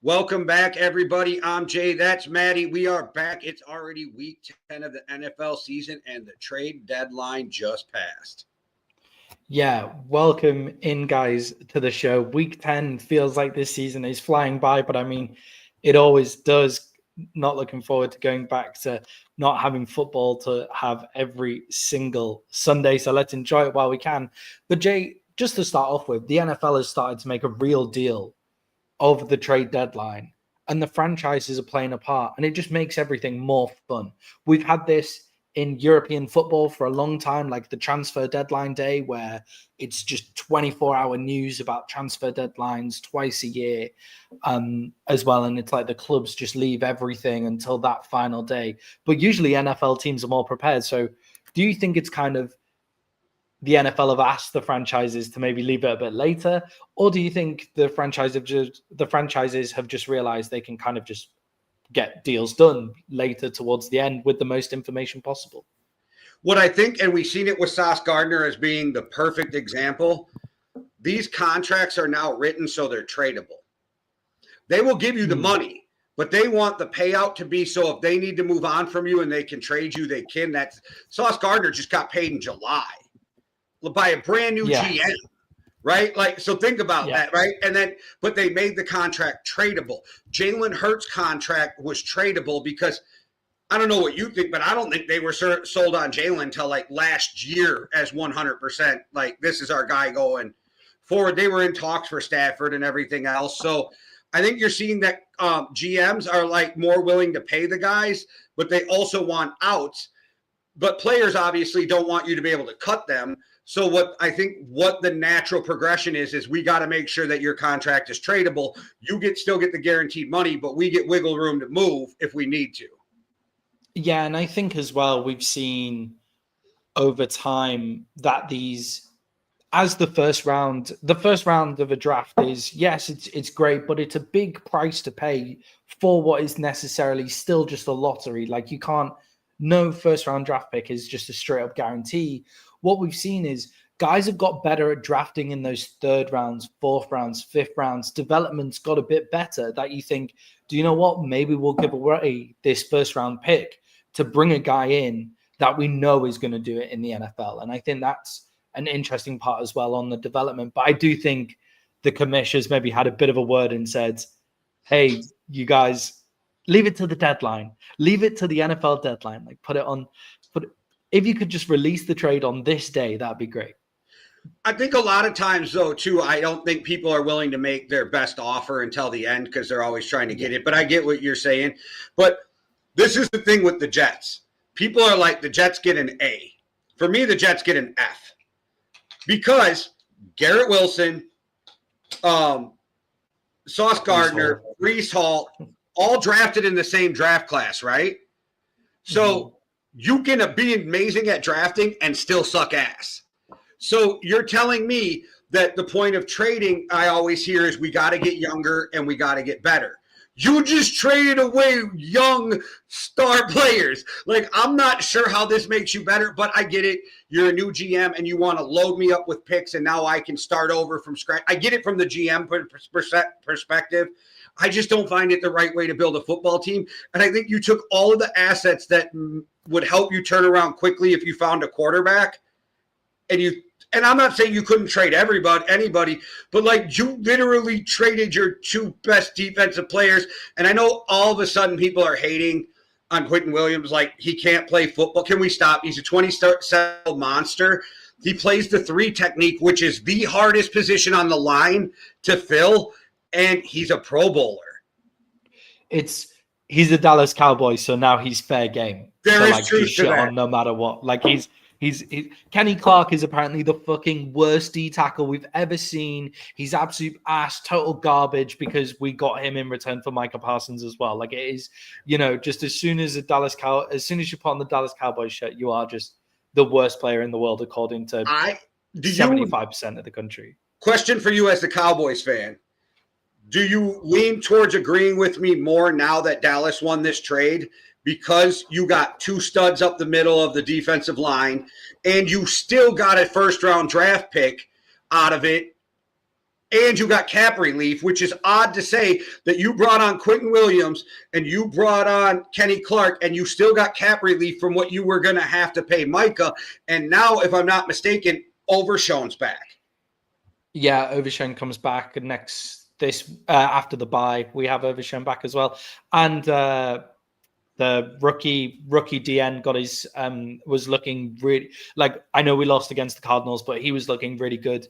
Welcome back, everybody. I'm Jay. That's Maddie. We are back. It's already week 10 of the NFL season, and the trade deadline just passed. Yeah, welcome in, guys, to the show. Week 10 feels like this season is flying by, but I mean, it always does. Not looking forward to going back to not having football to have every single Sunday. So let's enjoy it while we can. But Jay, just to start off with, the NFL has started to make a real deal over the trade deadline, and the franchises are playing a part, and it just makes everything more fun. We've had this in European football for a long time, like the transfer deadline day, where it's just 24-hour news about transfer deadlines twice a year as well. And it's like the clubs just leave everything until that final day. But usually NFL teams are more prepared. So do you think it's kind of the NFL have asked the franchises to maybe leave it a bit later, or do you think the franchises have just realized they can kind of just get deals done later towards the end with the most information possible? What I think, and we've seen it with Sauce Gardner as being the perfect example, these contracts are now written so they're tradable. They will give you the money, but they want the payout to be so if they need to move on from you and they can trade you, they can. That's Sauce Gardner just got paid in July by a brand new GM, right? Like, so think about that, right? And then, but they made the contract tradable. Jalen Hurts' contract was tradable because I don't know what you think, but I don't think they were sold on Jalen until like last year as 100%. Like, this is our guy going forward. They were in talks for Stafford and everything else. So I think you're seeing that GMs are like more willing to pay the guys, but they also want outs. But players obviously don't want you to be able to cut them. So what the natural progression is we got to make sure that your contract is tradable. You still get the guaranteed money, but we get wiggle room to move if we need to. Yeah, and I think as well we've seen over time that as the first round of a draft is, yes, it's great, but it's a big price to pay for what is necessarily still just a lottery. Like, no first round draft pick is just a straight up guarantee. What we've seen is guys have got better at drafting in those third rounds, fourth rounds, fifth rounds. Development's got a bit better that you think, do you know what? Maybe we'll give away this first round pick to bring a guy in that we know is going to do it in the NFL. And I think that's an interesting part as well on the development. But I do think the commissioners maybe had a bit of a word and said, hey, you guys, leave it to the deadline. Leave it to the NFL deadline. Like, if you could just release the trade on this day, that'd be great. I think a lot of times, though, too, I don't think people are willing to make their best offer until the end because they're always trying to get it. But I get what you're saying. But this is the thing with the Jets. People are like, the Jets get an A. For me, the Jets get an F. Because Garrett Wilson, Sauce Gardner, Breece Hall, all drafted in the same draft class, right? So you can be amazing at drafting and still suck ass. So you're telling me that the point of trading, I always hear, is we got to get younger and we got to get better. You just traded away young star players. Like, I'm not sure how this makes you better, but I get it. You're a new GM and you want to load me up with picks and now I can start over from scratch. I get it from the GM perspective. I just don't find it the right way to build a football team. And I think you took all of the assets that would help you turn around quickly if you found a quarterback. And I'm not saying you couldn't trade anybody, but like, you literally traded your two best defensive players. And I know all of a sudden people are hating on Quentin Williams, like he can't play football. Can we stop? He's a 27-year-old monster. He plays the 3 technique, which is the hardest position on the line to fill. And he's a Pro Bowler. He's a Dallas Cowboy, so now he's fair game. There is truth to that. On no matter what. Like, he's Kenny Clark is apparently the fucking worst D tackle we've ever seen. He's absolute ass, total garbage, because we got him in return for Micah Parsons as well. Like, it is, just as soon as you put on the Dallas Cowboys shirt, you are just the worst player in the world, according to 75% of the country. Question for you as the Cowboys fan. Do you lean towards agreeing with me more now that Dallas won this trade because you got two studs up the middle of the defensive line and you still got a first-round draft pick out of it and you got cap relief, which is odd to say that you brought on Quentin Williams and you brought on Kenny Clark and you still got cap relief from what you were going to have to pay Micah. And now, if I'm not mistaken, Overshown's back. Yeah, Overshown comes back after the bye. We have Overshown back as well. And the rookie DN got his was looking really, like, I know we lost against the Cardinals, but he was looking really good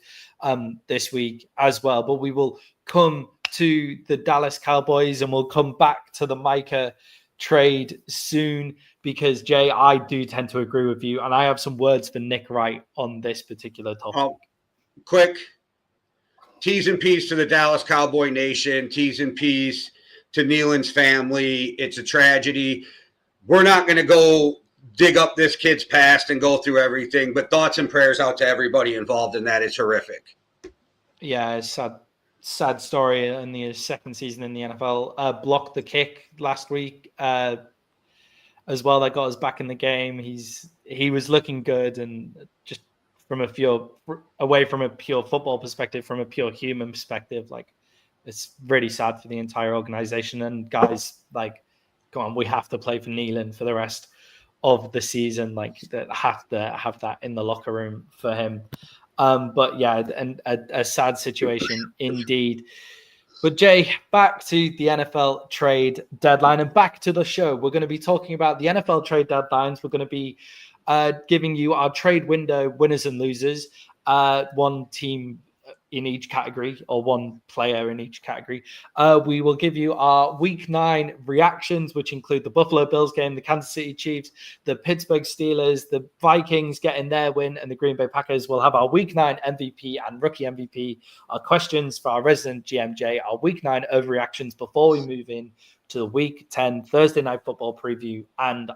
this week as well. But we will come to the Dallas Cowboys and we'll come back to the Micah trade soon, because Jay, I do tend to agree with you, and I have some words for Nick Wright on this particular topic. Quick T's and P's to the Dallas Cowboy Nation, T's and P's to Nealon's family. It's a tragedy. We're not going to go dig up this kid's past and go through everything, but thoughts and prayers out to everybody involved in that. It's horrific. Yeah, it's sad story in the second season in the NFL. Blocked the kick last week as well. That got us back in the game. He was looking good, and just away from a pure football perspective, from a pure human perspective, like, it's really sad for the entire organization. And guys, like, come on, we have to play for Nealon for the rest of the season. Like, that have to have that in the locker room for him. But yeah, and a sad situation indeed. But Jay, back to the NFL trade deadline and back to the show. We're going to be talking about the NFL trade deadlines. We're going to be giving you our trade window winners and losers, one team in each category, or one player in each category. We will give you our Week 9 reactions, which include the Buffalo Bills game, the Kansas City Chiefs, the Pittsburgh Steelers, the Vikings getting their win, and the Green Bay Packers. We'll have our Week 9 MVP and Rookie MVP, our questions for our resident GMJ, our Week 9 overreactions before we move in to the Week 10 Thursday Night Football preview and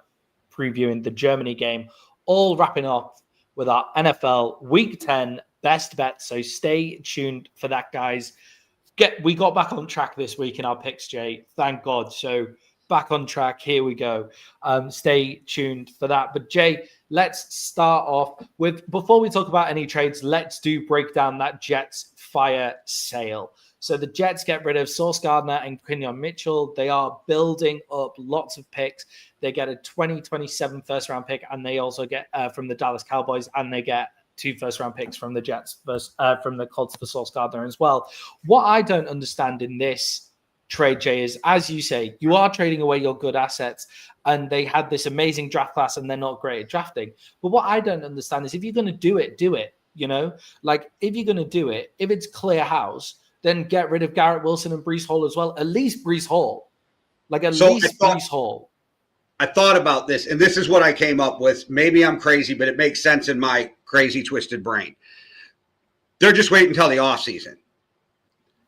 previewing the Germany game, all wrapping up with our NFL Week 10 best bet. So stay tuned for that, guys. We got back on track this week in our picks, Jay. Thank God. So back on track. Here we go. Stay tuned for that. But Jay, let's start off with, before we talk about any trades, let's break down that Jets fire sale. So the Jets get rid of Sauce Gardner and Quinyon Mitchell. They are building up lots of picks. They get a 2027 first-round pick, and they also get from the Dallas Cowboys, and they get 2 first-round picks from the Jets, from the Colts for Sauce Gardner as well. What I don't understand in this trade, Jay, is, as you say, you are trading away your good assets, and they had this amazing draft class, and they're not great at drafting. But what I don't understand is, if you're going to do it, do it. You know, like, if you're going to do it, if it's clear house, then get rid of Garrett Wilson and Breece Hall as well. At least Breece Hall. Breece Hall. I thought about this, and this is what I came up with. Maybe I'm crazy, but it makes sense in my crazy, twisted brain. They're just waiting until the offseason.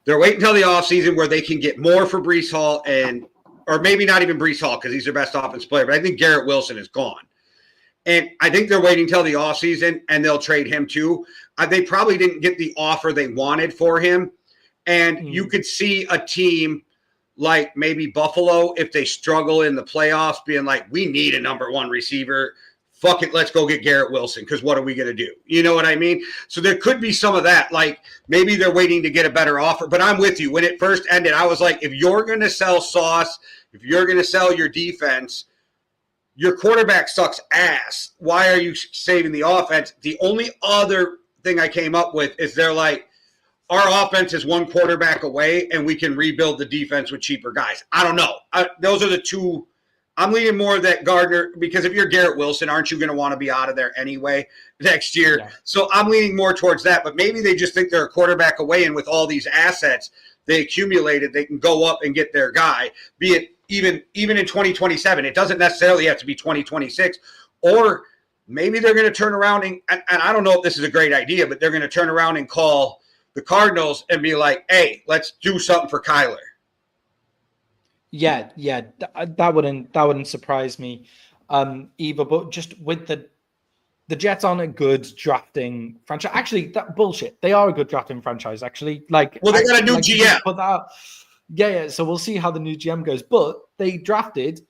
They're waiting until the offseason where they can get more for Breece Hall, or maybe not even Breece Hall, because he's their best offensive player, but I think Garrett Wilson is gone. And I think they're waiting until the offseason, and they'll trade him too. They probably didn't get the offer they wanted for him. And you could see a team like maybe Buffalo, if they struggle in the playoffs, being like, we need a number 1 receiver. Fuck it, let's go get Garrett Wilson, because what are we going to do? You know what I mean? So there could be some of that. Like, maybe they're waiting to get a better offer. But I'm with you. When it first ended, I was like, if you're going to sell Sauce, if you're going to sell your defense, your quarterback sucks ass. Why are you saving the offense? The only other thing I came up with is they're like, our offense is 1 quarterback away, and we can rebuild the defense with cheaper guys. I don't know. Those are the two. I'm leaning more of that Gardner, because if you're Garrett Wilson, aren't you going to want to be out of there anyway next year? Yeah. So I'm leaning more towards that. But maybe they just think they're a quarterback away, and with all these assets they accumulated, they can go up and get their guy, be it even in 2027. It doesn't necessarily have to be 2026. Or maybe they're going to turn around and I don't know if this is a great idea, but they're going to turn around and call the Cardinals and be like, hey, let's do something for Kyler. Yeah, that wouldn't surprise me either. But just with the Jets aren't a good drafting franchise. Actually, that bullshit. They are a good drafting franchise. Actually, like, well, they got a new like GM. Put that out. Yeah. So we'll see how the new GM goes. But they drafted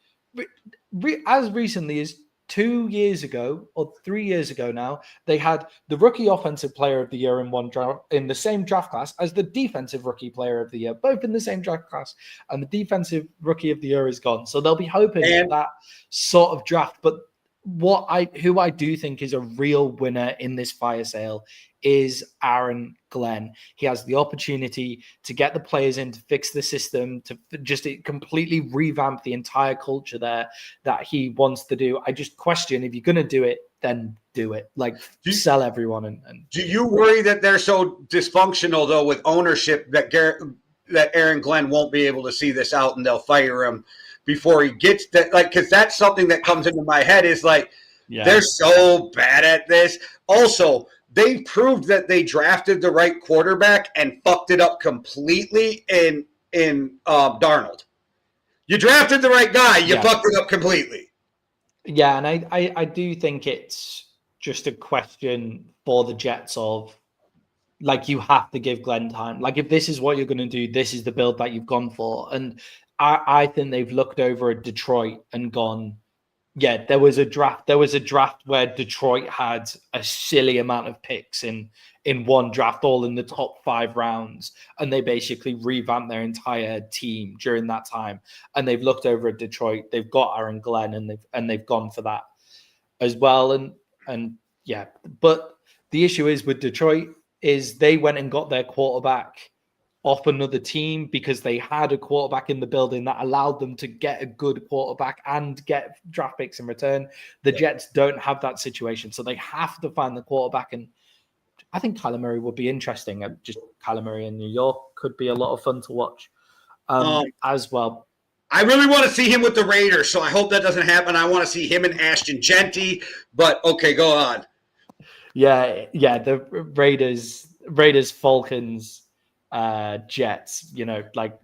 as recently as 2 years ago or 3 years ago now. They had the rookie offensive player of the year in one draft in the same draft class as the defensive rookie player of the year, both in the same draft class. And the defensive rookie of the year is gone. So they'll be hoping for that sort of draft. But who I do think is a real winner in this fire sale is Aaron Glenn. He has the opportunity to get the players in, to fix the system, to just completely revamp the entire culture there that he wants to do. I just question, if you're going to do it, then do it. Like, sell everyone. And do you worry that they're so dysfunctional, though, with ownership that Aaron Glenn won't be able to see this out and they'll fire him before he gets that? Like, because that's something that comes into my head is like, they're so bad at this. Also, they proved that they drafted the right quarterback and fucked it up completely in Darnold. You drafted the right guy, you fucked it up completely. Yeah, and I do think it's just a question for the Jets of, like, you have to give Glenn time. Like, if this is what you're going to do, this is the build that you've gone for. And I think they've looked over at Detroit and gone, yeah, there was a draft where Detroit had a silly amount of picks in one draft, all in the top 5 rounds, and they basically revamped their entire team during that time. And they've looked over at Detroit, they've got Aaron Glenn, and they've gone for that as well. And yeah, but the issue is with Detroit is they went and got their quarterback off another team because they had a quarterback in the building that allowed them to get a good quarterback and get draft picks in return. The Jets don't have that situation, so they have to find the quarterback. And I think Kyler Murray would be interesting. Just Kyler Murray in New York could be a lot of fun to watch as well. I really want to see him with the Raiders, so I hope that doesn't happen. I want to see him and Ashton Genty, but okay, go on. Yeah, the Raiders, Falcons, Jets, like,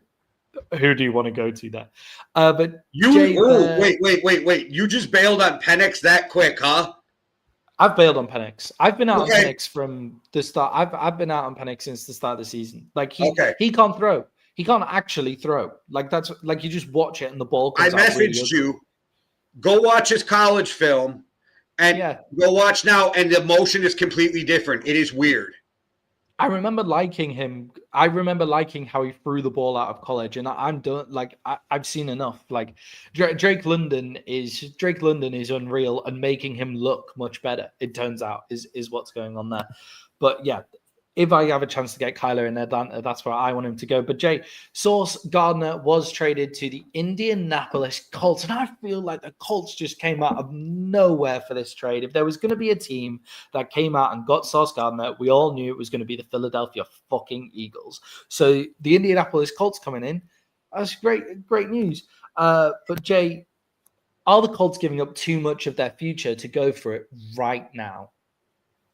who do you want to go to there? But wait. You just bailed on Penix that quick, huh? I've bailed on Penix. I've been out on Penix from the start. I've been out on Penix since the start of the season. Like, he can't throw. He can't actually throw. Like, that's like, you just watch it and the ball comes out. I messaged you. Go watch his college film and go watch now, and the motion is completely different. It is weird. I remember liking him. I remember liking how he threw the ball out of college, and I'm done. Like, I've seen enough. Like, Drake London is unreal, and making him look much better, it turns out, is what's going on there. But yeah, if I have a chance to get Kyler in Atlanta, that's where I want him to go. But Jay, Sauce Gardner was traded to the Indianapolis Colts, and I feel like the Colts just came out of nowhere for this trade. If there was going to be a team that came out and got Sauce Gardner, we all knew it was going to be the Philadelphia fucking Eagles. So the Indianapolis Colts coming in, that's great news. But Jay, are the Colts giving up too much of their future to go for it right now?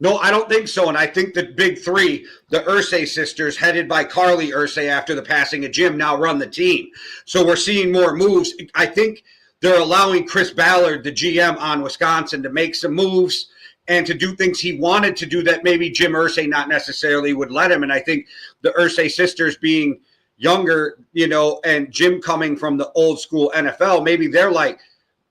No, I don't think so. And I think the big three, the Irsay sisters, headed by Carly Irsay after the passing of Jim, now run the team. So we're seeing more moves. I think they're allowing Chris Ballard, the GM on Wisconsin, to make some moves and to do things he wanted to do that maybe Jim Irsay not necessarily would let him. And I think the Irsay sisters being younger, and Jim coming from the old school NFL, maybe they're like,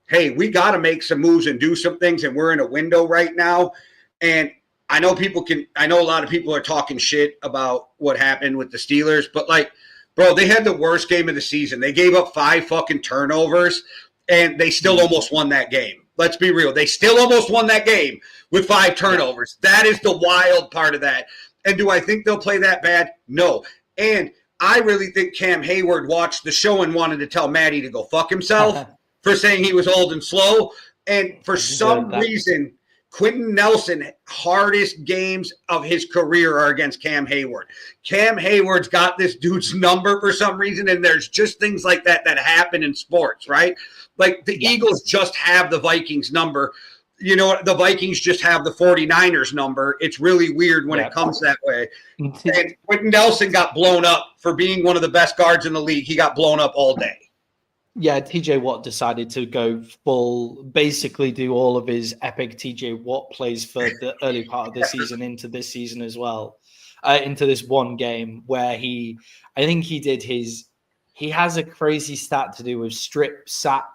hey, we got to make some moves and do some things, and we're in a window right now. And I know a lot of people are talking shit about what happened with the Steelers, but like, bro, they had the worst game of the season. They gave up 5 fucking turnovers, and they still almost won that game. Let's be real. They still almost won that game with 5 turnovers. That is the wild part of that. And do I think they'll play that bad? No. And I really think Cam Hayward watched the show and wanted to tell Maddie to go fuck himself for saying he was old and slow. And for some reason, Quentin Nelson, hardest games of his career are against Cam Hayward. Cam Hayward's got this dude's number for some reason, and there's just things like that happen in sports, right? Like the Eagles just have the Vikings number. The Vikings just have the 49ers number. It's really weird when it comes that way. And Quentin Nelson got blown up for being one of the best guards in the league. He got blown up all day. Yeah, TJ Watt decided to go full, basically do all of his epic TJ Watt plays for the early part of the season into this season as well, into this one game where I think he has a crazy stat to do with strip, sack,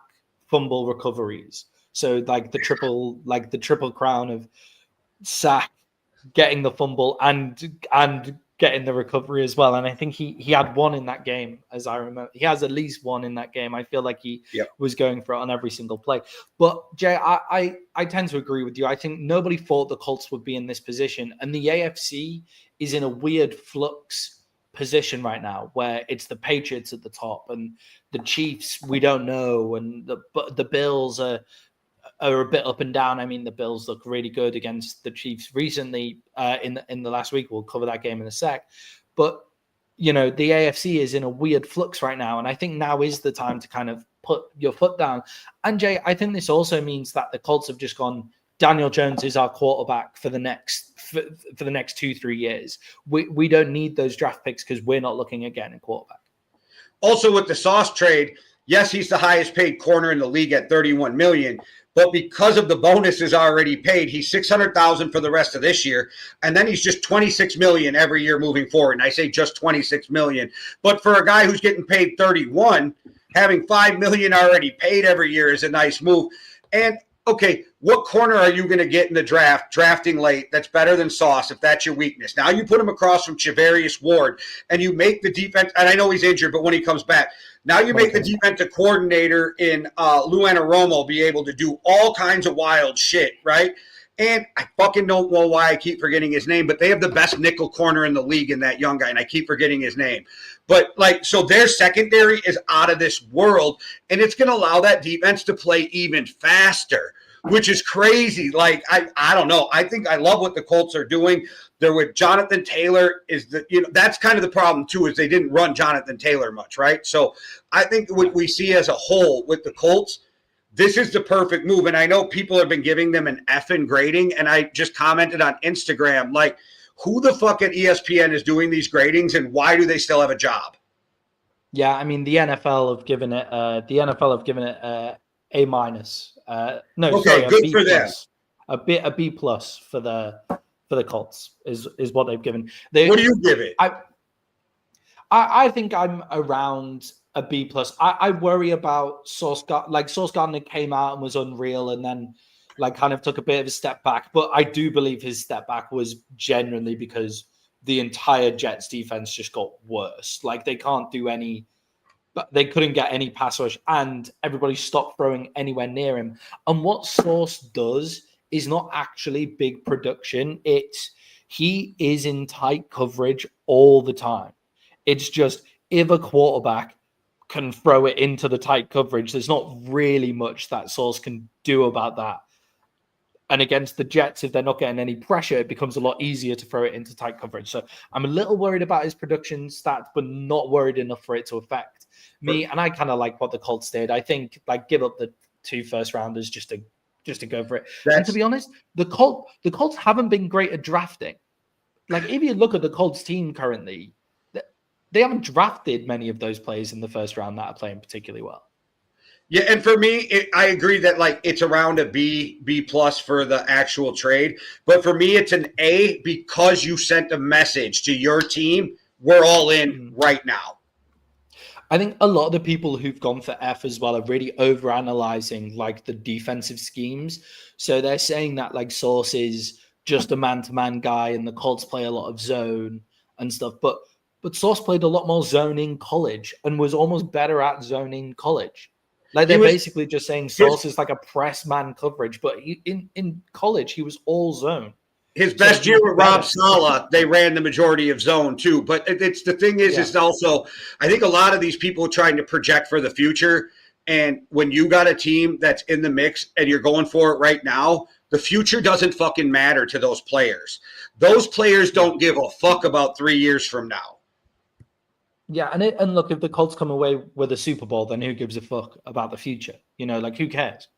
fumble recoveries. So like the triple crown of sack, getting the fumble, and getting the recovery as well. And I think he had one in that game, as I remember. He has at least one in that game. I feel like he was going for it on every single play. But Jay, I tend to agree with you. I think nobody thought the Colts would be in this position, and the AFC is in a weird flux position right now where it's the Patriots at the top and the Chiefs we don't know, and the Bills are a bit up and down. I mean, the Bills look really good against the Chiefs recently in the last week. We'll cover that game in a sec. But, you know, the AFC is in a weird flux right now. And I think now is the time to kind of put your foot down. And Jay, I think this also means that the Colts have just gone, Daniel Jones is our quarterback for the next 2-3 years. We don't need those draft picks because we're not looking again at quarterback. Also with the Sauce trade, yes, he's the highest paid corner in the league at $31 million. But because of the bonuses already paid, he's $600,000 for the rest of this year, and then he's just $26 million every year moving forward. And I say just $26 million. But for a guy who's getting paid $31, having $5 million already paid every year is a nice move. And okay, what corner are you going to get in the draft, drafting late, that's better than Sauce if that's your weakness? Now you put him across from Charvarius Ward, and you make the defense, and I know he's injured, but when he comes back, now you make the defensive coordinator in Lou Anarumo be able to do all kinds of wild shit, right? And I fucking don't know why I keep forgetting his name, but they have the best nickel corner in the league in that young guy, and I keep forgetting his name. But, like, so their secondary is out of this world, and it's going to allow that defense to play even faster, which is crazy. Like, I don't know. I think I love what the Colts are doing. They're with Jonathan Taylor that's kind of the problem too, is they didn't run Jonathan Taylor much, right? So I think what we see as a whole with the Colts, this is the perfect move. And I know people have been giving them an F in grading, and I just commented on Instagram, like, who the fuck at ESPN is doing these gradings, and why do they still have a job? Yeah, I mean the NFL have given it A minus. Okay, good for them. A B plus for the Colts is what they've given. What do you give it? I think I'm around a B plus. I worry about Sauce Gardner came out and was unreal, and then like kind of took a bit of a step back. But I do believe his step back was genuinely because the entire Jets defense just got worse. Like they can't do any. But they couldn't get any pass rush, and everybody stopped throwing anywhere near him. And what Sauce does is not actually big production. He is in tight coverage all the time. It's just if a quarterback can throw it into the tight coverage, there's not really much that Sauce can do about that. And against the Jets, if they're not getting any pressure, it becomes a lot easier to throw it into tight coverage. So I'm a little worried about his production stats, but not worried enough for it to affect me. And I kind of like what the Colts did. I think like give up the 2 first rounders just to go for it. And to be honest, the Colts haven't been great at drafting. Like if you look at the Colts team currently, they haven't drafted many of those players in the first round that are playing particularly well. Yeah, and for me, I agree that like it's around a B plus for the actual trade. But for me, it's an A because you sent a message to your team. We're all in right now. I think a lot of the people who've gone for F as well are really overanalyzing like the defensive schemes. So they're saying that like Sauce is just a man-to-man guy and the Colts play a lot of zone and stuff. But Sauce played a lot more zone in college and was almost better at zone in college. Like they're basically just saying Sauce is like a press man coverage, but in college he was all zone. His best year with Rob Saleh, they ran the majority of zone too. But it's the thing is, it's also I think a lot of these people are trying to project for the future. And when you got a team that's in the mix and you're going for it right now, the future doesn't fucking matter to those players. Those players don't give a fuck about 3 years from now. Yeah, and look, if the Colts come away with a Super Bowl, then who gives a fuck about the future? You know, like who cares?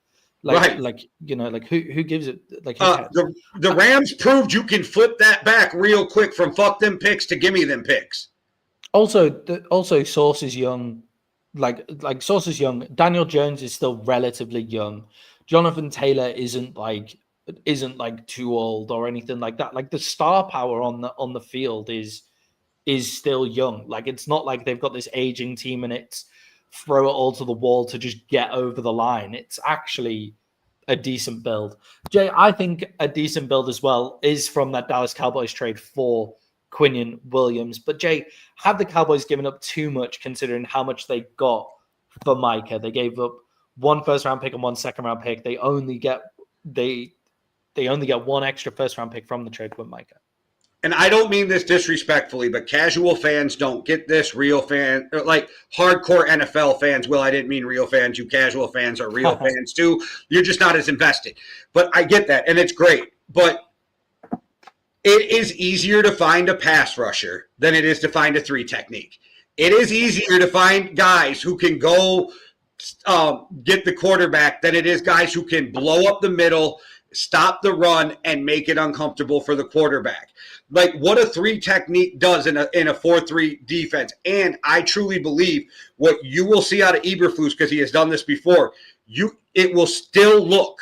Like, right. Like, you know, like who gives it? Like who cares? The Rams proved you can flip that back real quick from fuck them picks to gimme them picks. Also Sauce is young. like Sauce is young. Daniel Jones is still relatively young. Jonathan Taylor isn't like too old or anything like that. Like the star power on the field is still young. Like it's not like they've got this aging team and it's throw it all to the wall to just get over the line. It's actually a decent build. Jay, I think a decent build as well is from that Dallas Cowboys trade for Quinnen Williams. But Jay, have the Cowboys given up too much considering how much they got for Micah? They gave up 1 first-round pick and 1 second-round pick. They only get one extra first-round pick from the trade with Micah. And I don't mean this disrespectfully, but casual fans don't get this. Real fans, like hardcore NFL fans will. I didn't mean real fans. You casual fans are real fans too. You're just not as invested. But I get that, and it's great. But it is easier to find a pass rusher than it is to find a 3 technique. It is easier to find guys who can go get the quarterback than it is guys who can blow up the middle, stop the run, and make it uncomfortable for the quarterback. Like what a 3 technique does in a 4-3 defense. And I truly believe what you will see out of Eberflus, because he has done this before, it will still look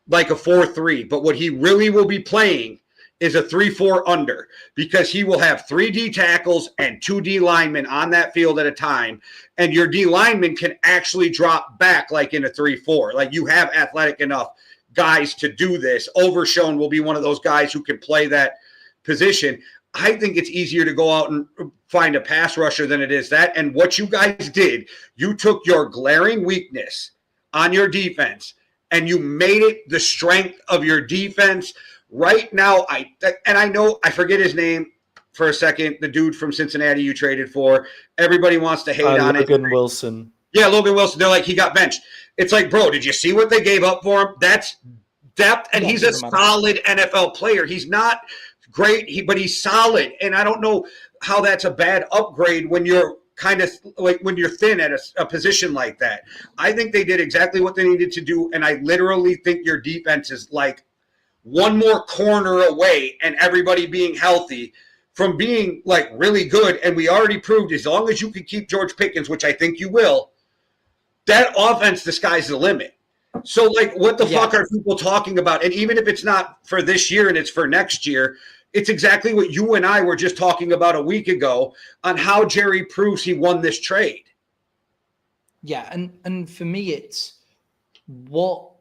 like a 4-3. But what he really will be playing is a 3-4 under, because he will have 3 D tackles and 2 D linemen on that field at a time. And your D linemen can actually drop back like in a 3-4. Like you have athletic enough guys to do this. Overshown will be one of those guys who can play that position. I think it's easier to go out and find a pass rusher than it is that. And what you guys did, you took your glaring weakness on your defense and you made it the strength of your defense. Right now, I know I forget his name for a second, the dude from Cincinnati you traded for. Everybody wants to hate on it. Logan Wilson. Yeah, Logan Wilson. They're like, he got benched. It's like, bro, did you see what they gave up for him? That's depth, and he's a solid NFL player. He's not great, but he's solid. And I don't know how that's a bad upgrade when you're kind of like when you're thin at a position like that. I think they did exactly what they needed to do, and I literally think your defense is like one more corner away and everybody being healthy from being like really good. And we already proved as long as you can keep George Pickens, which I think you will, that offense, the sky's the limit. So, like, what the fuck are people talking about? And even if it's not for this year and it's for next year, it's exactly what you and I were just talking about a week ago on how Jerry proves he won this trade. Yeah, and for me, it's what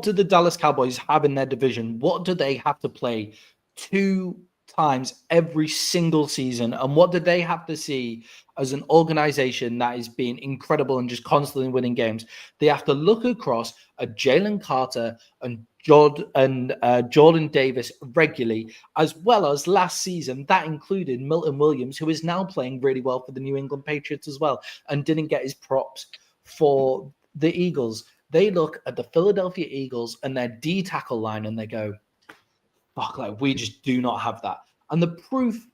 do the Dallas Cowboys have in their division? What do they have to play 2 times every single season? And what do they have to see as an organization that is being incredible and just constantly winning games? They have to look across at Jalen Carter and Jordan Davis regularly, as well as last season. That included Milton Williams, who is now playing really well for the New England Patriots as well, and didn't get his props for the Eagles. They look at the Philadelphia Eagles and their D tackle line and they go, fuck, like we just do not have that. And the proof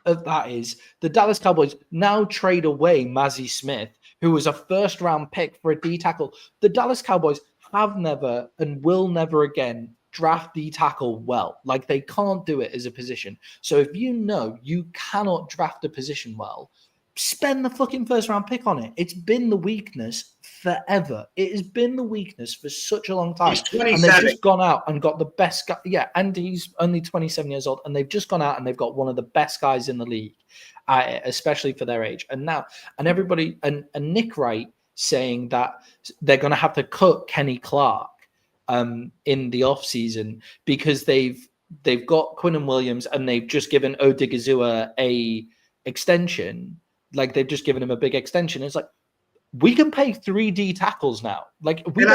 of that is the Dallas Cowboys now trade away Mazi Smith, who was a first-round pick for a D tackle. The Dallas Cowboys have never and will never again draft D tackle well. Like they can't do it as a position. So if you know you cannot draft a position well, spend the fucking first-round pick on it. It's been the weakness forever. It has been the weakness for such a long time. He's 27. And they've just gone out and got the best guy. Yeah, and he's only 27 years old. And they've just gone out and they've got one of the best guys in the league, especially for their age. And now, and everybody, and Nick Wright saying that they're going to have to cut Kenny Clark in the offseason because they've got Quinnen Williams and they've just given Odigizua a extension. Like they've just given him a big extension. It's like, we can pay 3D tackles now. Like we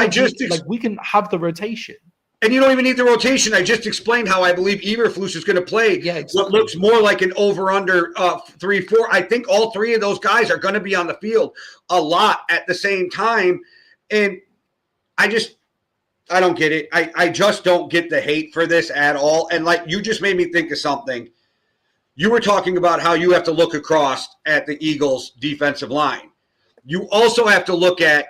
we can have the rotation. And you don't even need the rotation. I just explained how I believe Eberflus is going to play what looks more like an over-under 3-4. I think all 3 of those guys are going to be on the field a lot at the same time. And I don't get it. I just don't get the hate for this at all. And like you just made me think of something. You were talking about how you have to look across at the Eagles' defensive line. You also have to look at,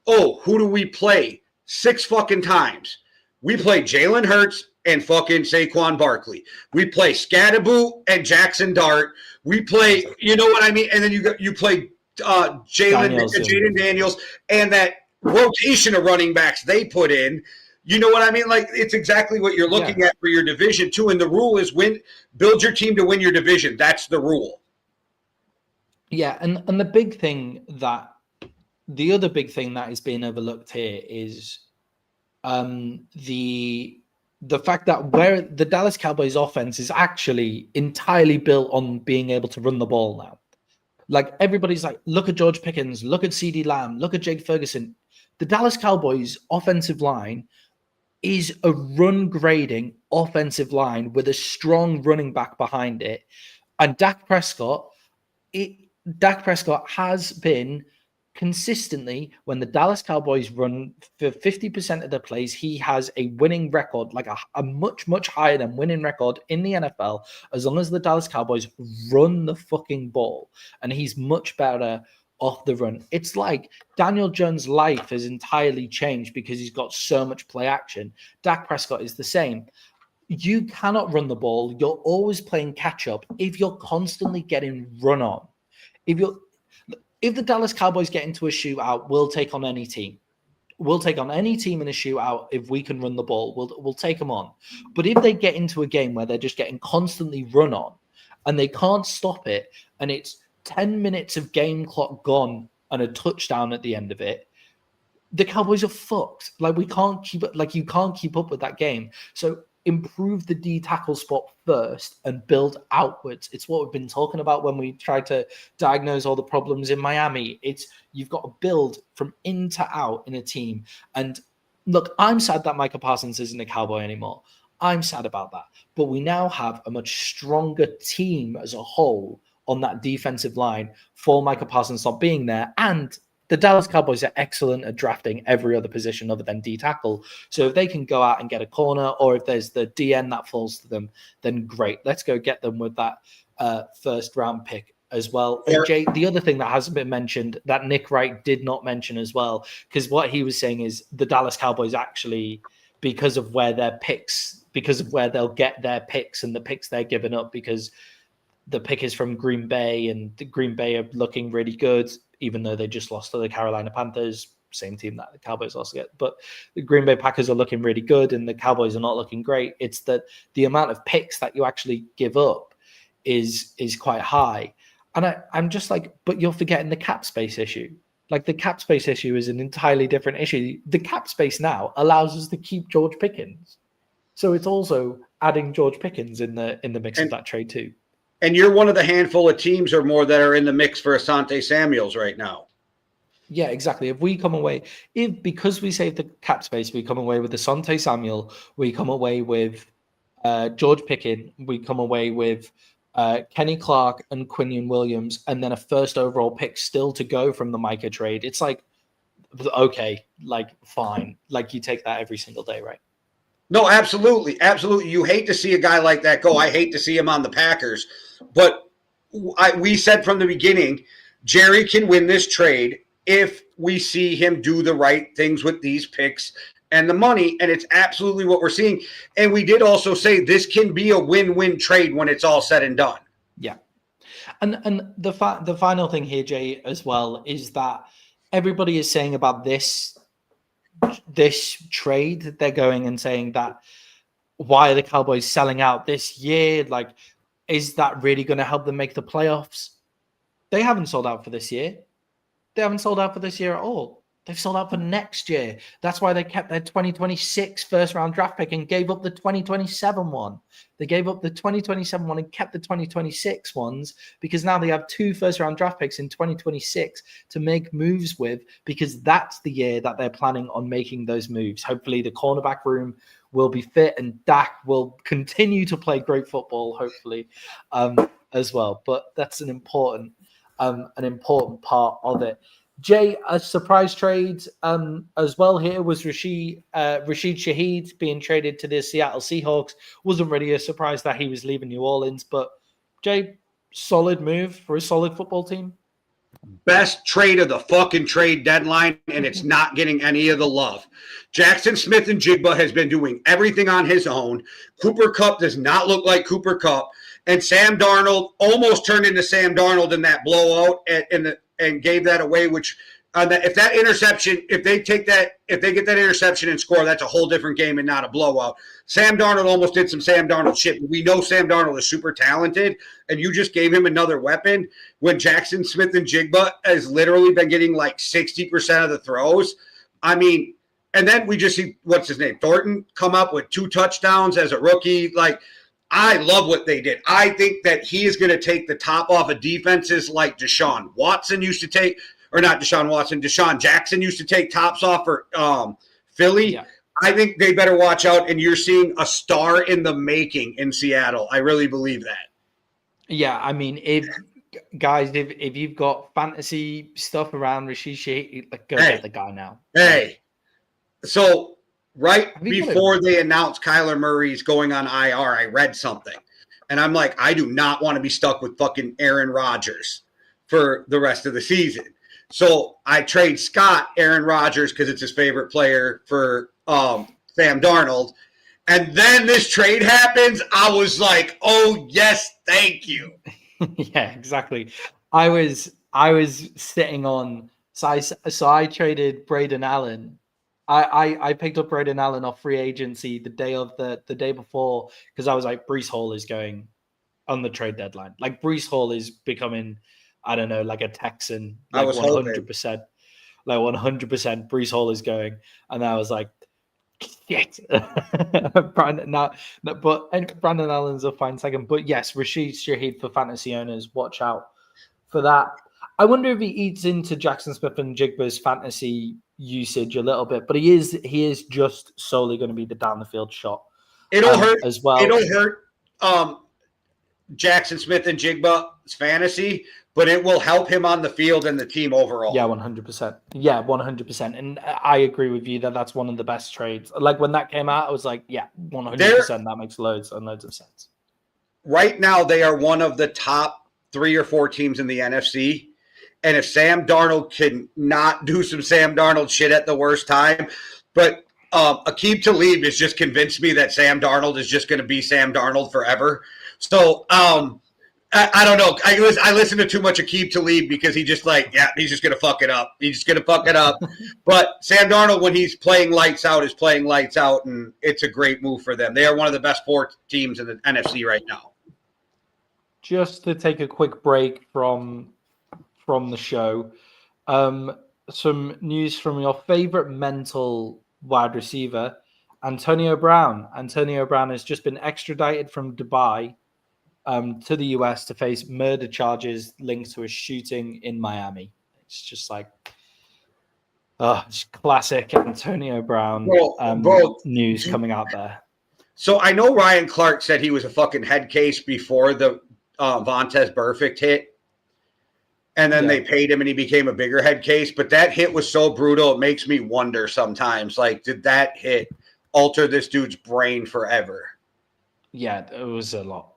who do we play 6 fucking times? We play Jalen Hurts and fucking Saquon Barkley. We play Scadaboo and Jackson Dart. We play, you know what I mean? And then you play Jaden Daniels, and that rotation of running backs they put in. You know what I mean? Like, it's exactly what you're looking at for your division too. And the rule is build your team to win your division. That's the rule. Yeah, and the other big thing that is being overlooked here is the fact that where the Dallas Cowboys offense is actually entirely built on being able to run the ball now. Like, everybody's like, look at George Pickens, look at CeeDee Lamb, look at Jake Ferguson. The Dallas Cowboys offensive line is a run grading offensive line with a strong running back behind it. And Dak Prescott has been consistently, when the Dallas Cowboys run for 50% of the plays, he has a winning record, like a much, much higher than winning record in the NFL, as long as the Dallas Cowboys run the fucking ball. And he's much better off the run. It's like Daniel Jones' life has entirely changed because he's got so much play action. Dak Prescott is the same. You cannot run the ball. You're always playing catch up if you're constantly getting run on. If the Dallas Cowboys get into a shootout, we'll take on any team. We'll take on any team in a shootout if we can run the ball. We'll take them on. But if they get into a game where they're just getting constantly run on and they can't stop it, and it's 10 minutes of game clock gone and a touchdown at the end of it, the Cowboys are fucked. Like, we can't keep it. Like, you can't keep up with that game. So improve the D tackle spot first and build outwards. It's what we've been talking about when we try to diagnose all the problems in Miami. It's, you've got to build from in to out in a team. And look, I'm sad that Micah Parsons isn't a Cowboy anymore. I'm sad about that. But we now have a much stronger team as a whole on that defensive line for Micah Parsons not being there. And the Dallas Cowboys are excellent at drafting every other position other than D tackle. So if they can go out and get a corner, or if there's the DN that falls to them, then great. Let's go get them with that first round pick as well. And Jay, the other thing that hasn't been mentioned that Nick Wright did not mention as well, because what he was saying is the Dallas Cowboys actually, because of where their picks, because of where they'll get their picks and the picks they're giving up, because the pick is from Green Bay and the Green Bay are looking really good, even though they just lost to the Carolina Panthers, same team that the Cowboys lost against. But the Green Bay Packers are looking really good and the Cowboys are not looking great. It's that the amount of picks that you actually give up is quite high. And I'm just like, but you're forgetting the cap space issue. Like, the cap space issue is an entirely different issue. The cap space now allows us to keep George Pickens. So it's also adding George Pickens in the mix of that trade too. And you're one of the handful of teams or more that are in the mix for Asante Samuels right now. Yeah, exactly. If we come away, because we saved the cap space, we come away with Asante Samuel, we come away with George Pickens, we come away with Kenny Clark and Quinion Williams, and then a first overall pick still to go from the Micah trade. It's like, okay, like, fine. Like, you take that every single day, right? No, absolutely. Absolutely. You hate to see a guy like that go. I hate to see him on the Packers. But we said from the beginning, Jerry can win this trade if we see him do the right things with these picks and the money. And it's absolutely what we're seeing. And we did also say this can be a win-win trade when it's all said and done. Yeah. And the final thing here, Jay, as well, is that everybody is saying about this trade, they're going and saying that, why are the Cowboys selling out this year? Like, is that really going to help them make the playoffs? They haven't sold out for this year. They haven't sold out for this year at all. They've sold out for next year. That's why they kept their 2026 first round draft pick and gave up the 2027 one. They gave up the 2027 one and kept the 2026 ones, because now they have 2 first round draft picks in 2026 to make moves with, because that's the year that they're planning on making those moves. Hopefully the cornerback room will be fit and Dak will continue to play great football, hopefully, as well. But that's an important part of it. Jay, a surprise trade as well here was Rashid Shaheed being traded to the Seattle Seahawks. Wasn't really a surprise that he was leaving New Orleans, but Jay, solid move for a solid football team. Best trade of the fucking trade deadline, and it's not getting any of the love. Jackson Smith and Jigba has been doing everything on his own. Cooper Kupp does not look like Cooper Kupp. And Sam Darnold almost turned into Sam Darnold in that blowout and gave that away, which if that interception, if they get that interception and score, that's a whole different game and not a blowout. Sam Darnold almost did some Sam Darnold shit. We know Sam Darnold is super talented, and you just gave him another weapon when Jackson Smith and Jigba has literally been getting like 60% of the throws. I mean, and then we just see, what's his name, Thornton, come up with 2 touchdowns as a rookie. Like, I love what they did. I think that he is going to take the top off of defenses like Deshaun Watson used to take, or not Deshaun Watson, Deshaun Jackson used to take tops off for Philly. Yeah. I think they better watch out, and you're seeing a star in the making in Seattle. I really believe that. Yeah, I mean, if you've got fantasy stuff around Rashid Shaheed, go get the guy now. Hey, so before they announced Kyler Murray's going on IR, I read something, and I'm like, I do not want to be stuck with fucking Aaron Rodgers for the rest of the season. So I trade Scott Aaron Rodgers because it's his favorite player for Sam Darnold. And then this trade happens. I was like, oh, yes, thank you. Yeah, exactly. I was sitting on – so I traded Braden Allen. I picked up Braden Allen off free agency the day before because I was like, Breece Hall is going on the trade deadline. Like, Breece Hall is becoming – I don't know, like a Texan, like 100%, like 100%. Breece Hall is going, and I was like, shit. Brandon Allen's a fine second, but yes, Rashid Shaheed for fantasy owners, watch out for that. I wonder if he eats into Jackson Smith and Jigba's fantasy usage a little bit, but he is just solely going to be the down the field shot. It'll hurt as well. It'll hurt Jackson Smith and Jigba's fantasy, but it will help him on the field and the team overall. Yeah, 100%. Yeah, 100%. And I agree with you that that's one of the best trades. Like, when that came out, I was like, yeah, 100%. That makes loads and loads of sense. Right now, they are one of the top 3 or 4 teams in the NFC. And if Sam Darnold can not do some Sam Darnold shit at the worst time, but Aqib Talib has just convinced me that Sam Darnold is just going to be Sam Darnold forever. So, I don't know. I listen to too much Aqib Talib because he's just like, yeah, he's just going to fuck it up. He's just going to fuck it up. But Sam Darnold, when he's playing lights out, is playing lights out, and it's a great move for them. They are one of the best 4 teams in the NFC right now. Just to take a quick break from the show, some news from your favorite mental wide receiver, Antonio Brown. Antonio Brown has just been extradited from Dubai to the US to face murder charges linked to a shooting in Miami. It's just like, it's classic Antonio Brown news coming out there. So I know Ryan Clark said he was a fucking head case before the Vontaze Burfict hit. And then they paid him and he became a bigger head case. But that hit was so brutal, it makes me wonder sometimes, like, did that hit alter this dude's brain forever? Yeah, it was a lot.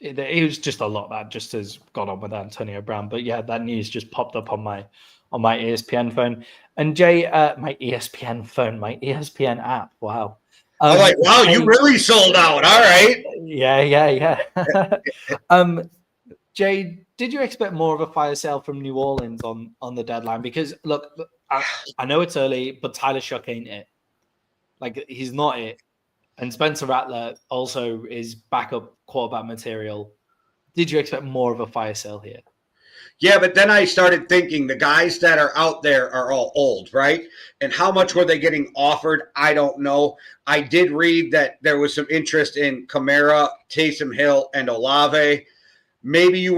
It was just a lot that just has gone on with Antonio Brown. But yeah, that news just popped up on my ESPN phone. And Jay, my ESPN app. Wow. I'm like, wow, you really sold out. All right. Yeah. Jay, did you expect more of a fire sale from New Orleans on the deadline? Because look, I know it's early, but Tyler Shuck ain't it. Like, he's not it. And Spencer Rattler also is backup quarterback material. Did you expect more of a fire sale here? Yeah, but then I started thinking the guys that are out there are all old, right? And how much were they getting offered? I don't know. I did read that there was some interest in Kamara, Taysom Hill, and Olave. Maybe you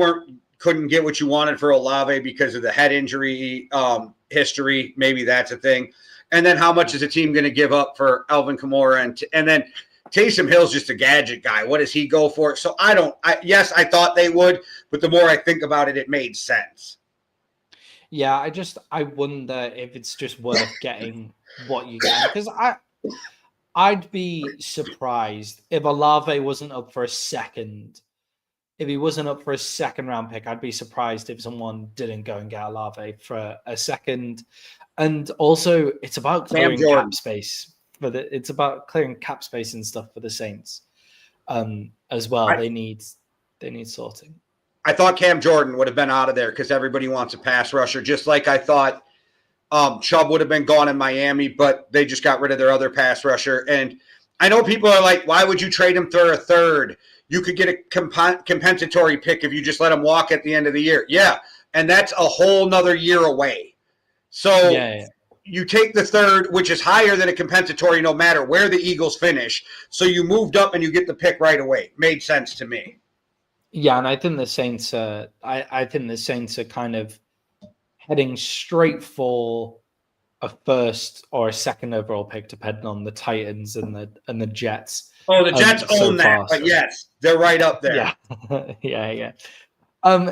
couldn't get what you wanted for Olave because of the head injury history. Maybe that's a thing. And then how much is the team going to give up for Alvin Kamara? And then Taysom Hill's just a gadget guy. What does he go for? So yes, I thought they would, but the more I think about it, it made sense. Yeah, I wonder if it's just worth getting what you get. Because I'd be surprised if Olave wasn't up for a second. If he wasn't up for a second round pick, I'd be surprised if someone didn't go and get Olave for a second. And also, it's about clearing cap space it's about clearing cap space and stuff for the Saints as well. They need sorting. I thought Cam Jordan would have been out of there because everybody wants a pass rusher, just like I thought Chubb would have been gone in Miami, but they just got rid of their other pass rusher. And I know people are like, why would you trade him for a third? You could get a compensatory pick if you just let him walk at the end of the year. Yeah, and that's a whole nother year away. So you take the third, which is higher than a compensatory no matter where the Eagles finish. So you moved up and you get the pick right away. Made sense to me. Yeah, and I think the Saints are kind of heading straight for a first or a second overall pick, depending on the Titans and the Jets. Oh, the Jets own that, but yes, they're right up there. Yeah, yeah.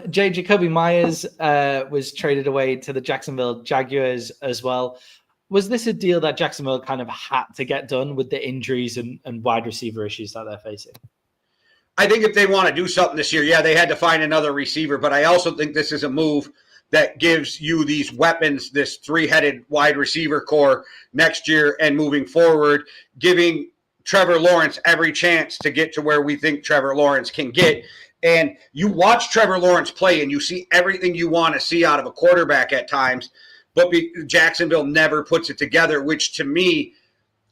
Jacoby Myers was traded away to the Jacksonville Jaguars as well. Was this a deal that Jacksonville kind of had to get done with the injuries and wide receiver issues that they're facing? I think if they want to do something this year, yeah, they had to find another receiver. But I also think this is a move that gives you these weapons, this three-headed wide receiver core next year and moving forward, giving Trevor Lawrence every chance to get to where we think Trevor Lawrence can get. And you watch Trevor Lawrence play and you see everything you want to see out of a quarterback at times, but Jacksonville never puts it together, which to me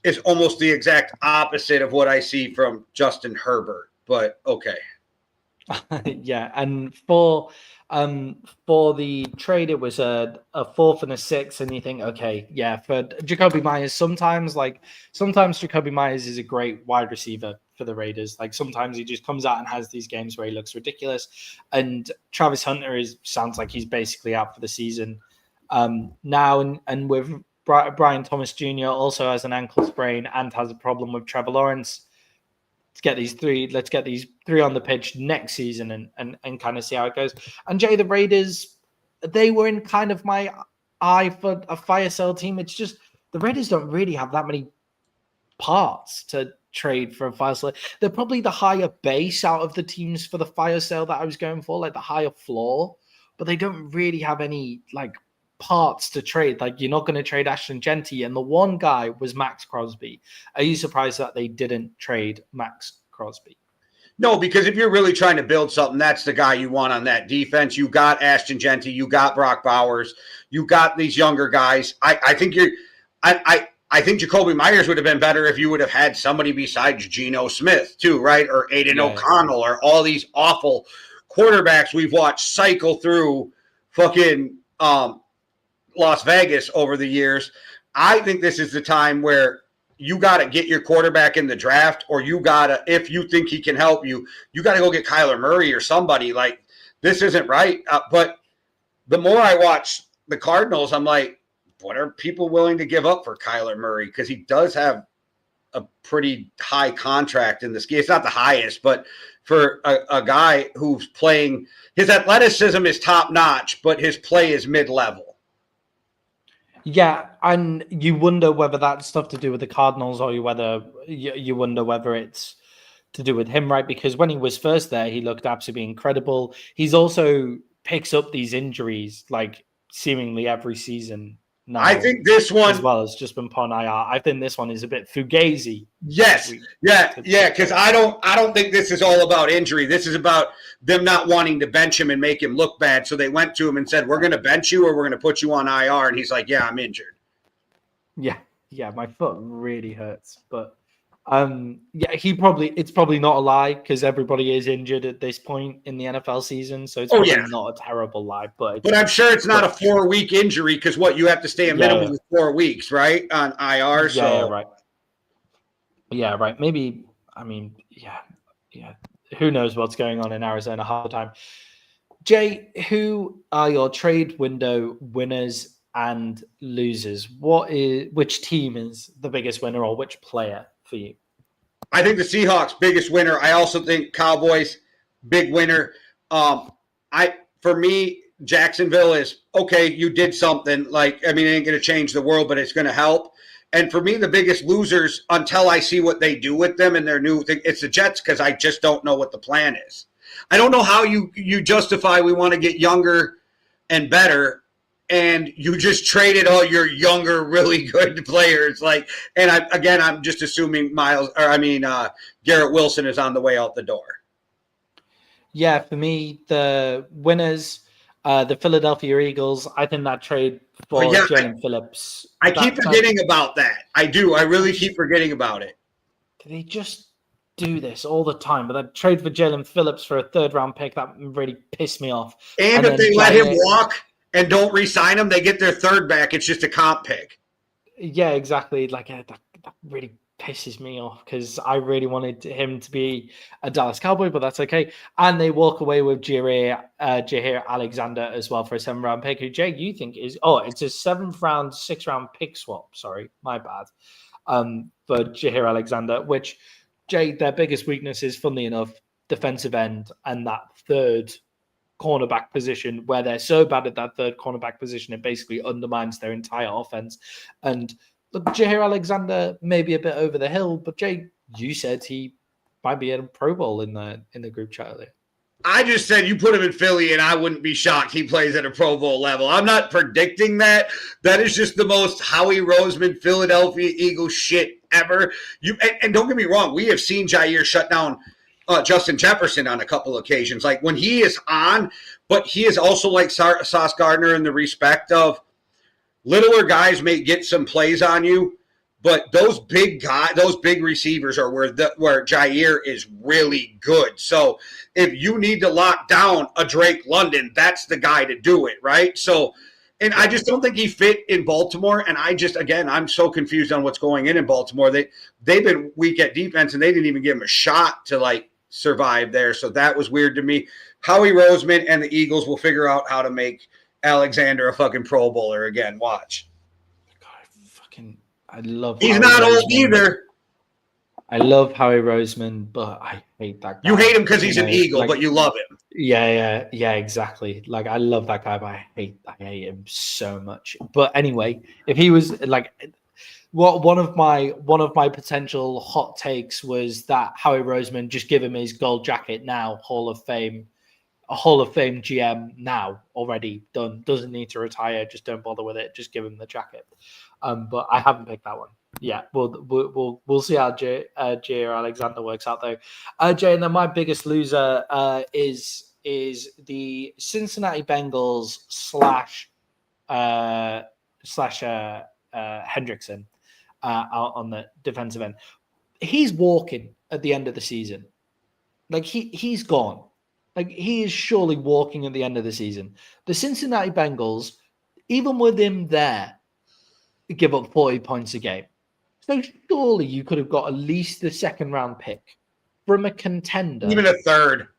is almost the exact opposite of what I see from Justin Herbert. But okay. Yeah, and for the trade, it was a 4th and a 6th, and you think, okay, yeah, for Jacoby Myers, sometimes Jacoby Myers is a great wide receiver for the Raiders. Like sometimes he just comes out and has these games where he looks ridiculous. And Travis Hunter sounds like he's basically out for the season now, and with Brian Thomas Jr. also has an ankle sprain and has a problem with Trevor Lawrence. Let's get these three on the pitch next season and kind of see how it goes. And Jay, the Raiders, they were in kind of my eye for a fire sale team. It's just the Raiders don't really have that many parts to trade for a fire sale. They're probably the higher base out of the teams for the fire sale that I was going for, like the higher floor, but they don't really have any like parts to trade. Like you're not going to trade Ashton Genty, and the one guy was Max Crosby. Are you surprised that they didn't trade Max Crosby? No, because if you're really trying to build something, that's the guy you want on that defense. You got Ashton Genty, you got Brock Bowers, you got these younger guys. I think Jacoby Myers would have been better if you would have had somebody besides Geno Smith too, right? Or Aiden O'Connell, or all these awful quarterbacks we've watched cycle through fucking Las Vegas over the years. I think this is the time where you got to get your quarterback in the draft, or you got to, if you think he can help you, you got to go get Kyler Murray or somebody. Like, this isn't right. But the more I watch the Cardinals, I'm like, what are people willing to give up for Kyler Murray? Because he does have a pretty high contract in this game. It's not the highest, but for a guy who's playing, his athleticism is top notch, but his play is mid-level. Yeah, and you wonder whether that's stuff to do with the Cardinals, or you wonder whether it's to do with him, right? Because when he was first there, he looked absolutely incredible. He's also picks up these injuries like seemingly every season now. I think this one, as well, has just been put on IR. I think this one is a bit fugazi. Yes, yeah, because I don't think this is all about injury. This is about them not wanting to bench him and make him look bad. So they went to him and said, "We're going to bench you, or we're going to put you on IR." And he's like, "Yeah, I'm injured." Yeah, my foot really hurts, but it's probably not a lie because everybody is injured at this point in the NFL season, so it's probably not a terrible lie. But I'm sure it's not a 4-week injury because you have to stay a minimum of 4 weeks, right, on IR. Yeah, right. Maybe, I mean, yeah. Who knows what's going on in Arizona half the time. Jay, who are your trade window winners and losers? Which team is the biggest winner, or which player for you? I think the Seahawks biggest winner. I also think Cowboys big winner. For me, Jacksonville is okay. You did something, it ain't going to change the world, but it's going to help. And for me, the biggest losers, until I see what they do with them and their new thing, it's the Jets, because I just don't know what the plan is. I don't know how you justify we want to get younger and better, and you just traded all your younger, really good players. I'm just assuming Garrett Wilson is on the way out the door. Yeah, for me, the winners, the Philadelphia Eagles. I think that trade Oh, for yeah, Jalen Phillips. I keep That forgetting about that. I do. I really just keep forgetting about it. they just do this all the time. But that trade for Jalen Phillips for a third round pick that really pissed me off. And And if then they let him Jair, walk and don't re-sign him, they get their third back. It's just a comp pick. yeah, exactly. Like that really pisses me off because I really wanted him to be a Dallas Cowboy, but that's okay. And they walk away with Jair Alexander as well for a 7th round pick. Who Jay, you think is it's a 7th round, 6th round pick swap. Sorry, my bad. For Jair Alexander, which Jay, their biggest weakness is, funnily enough, defensive end and that third cornerback position, where they're so bad at that third cornerback position, it basically undermines their entire offense. And look, Jair Alexander may be a bit over the hill, but Jay, you said he might be in a Pro Bowl in the group chat earlier. I just said you put him in Philly, and I wouldn't be shocked he plays at a Pro Bowl level. I'm not predicting that. That is just the most Howie Roseman Philadelphia Eagles shit ever. And don't get me wrong, we have seen Jair shut down Justin Jefferson on a couple occasions. Like when he is on, but he is also like Sauce Gardner in the respect of littler guys may get some plays on you, but those big guys, those big receivers are where Jair is really good. So if you need to lock down a Drake London, that's the guy to do it, right? So, and I just don't think he fit in Baltimore. And I'm so confused on what's going in Baltimore. They've been weak at defense, and they didn't even give him a shot to like survive there. So that was weird to me. Howie Roseman and the Eagles will figure out how to make Alexander a fucking Pro Bowler again. Watch. God, I love. He's Howie not Roseman. old either. I love Howie Roseman, but I hate that guy. You hate him because he's an Eagle, but you love him. Yeah, exactly. Like I love that guy, but I hate him so much. But anyway, if he was like, one of my potential hot takes was that Howie Roseman, just give him his gold jacket now, Hall of Fame GM now, already done. Doesn't need to retire. Just don't bother with it. Just give him the jacket. But I haven't picked that one. Yeah, we'll see how Jair Alexander works out though. Jay, and then my biggest loser is the Cincinnati Bengals slash Hendrickson out on the defensive end. He's walking at the end of the season. Like he's gone. Like he is surely walking at the end of the season. The Cincinnati Bengals, even with him there, give up 40 points a game. So surely you could have got at least the 2nd-round pick from a contender. Even a third,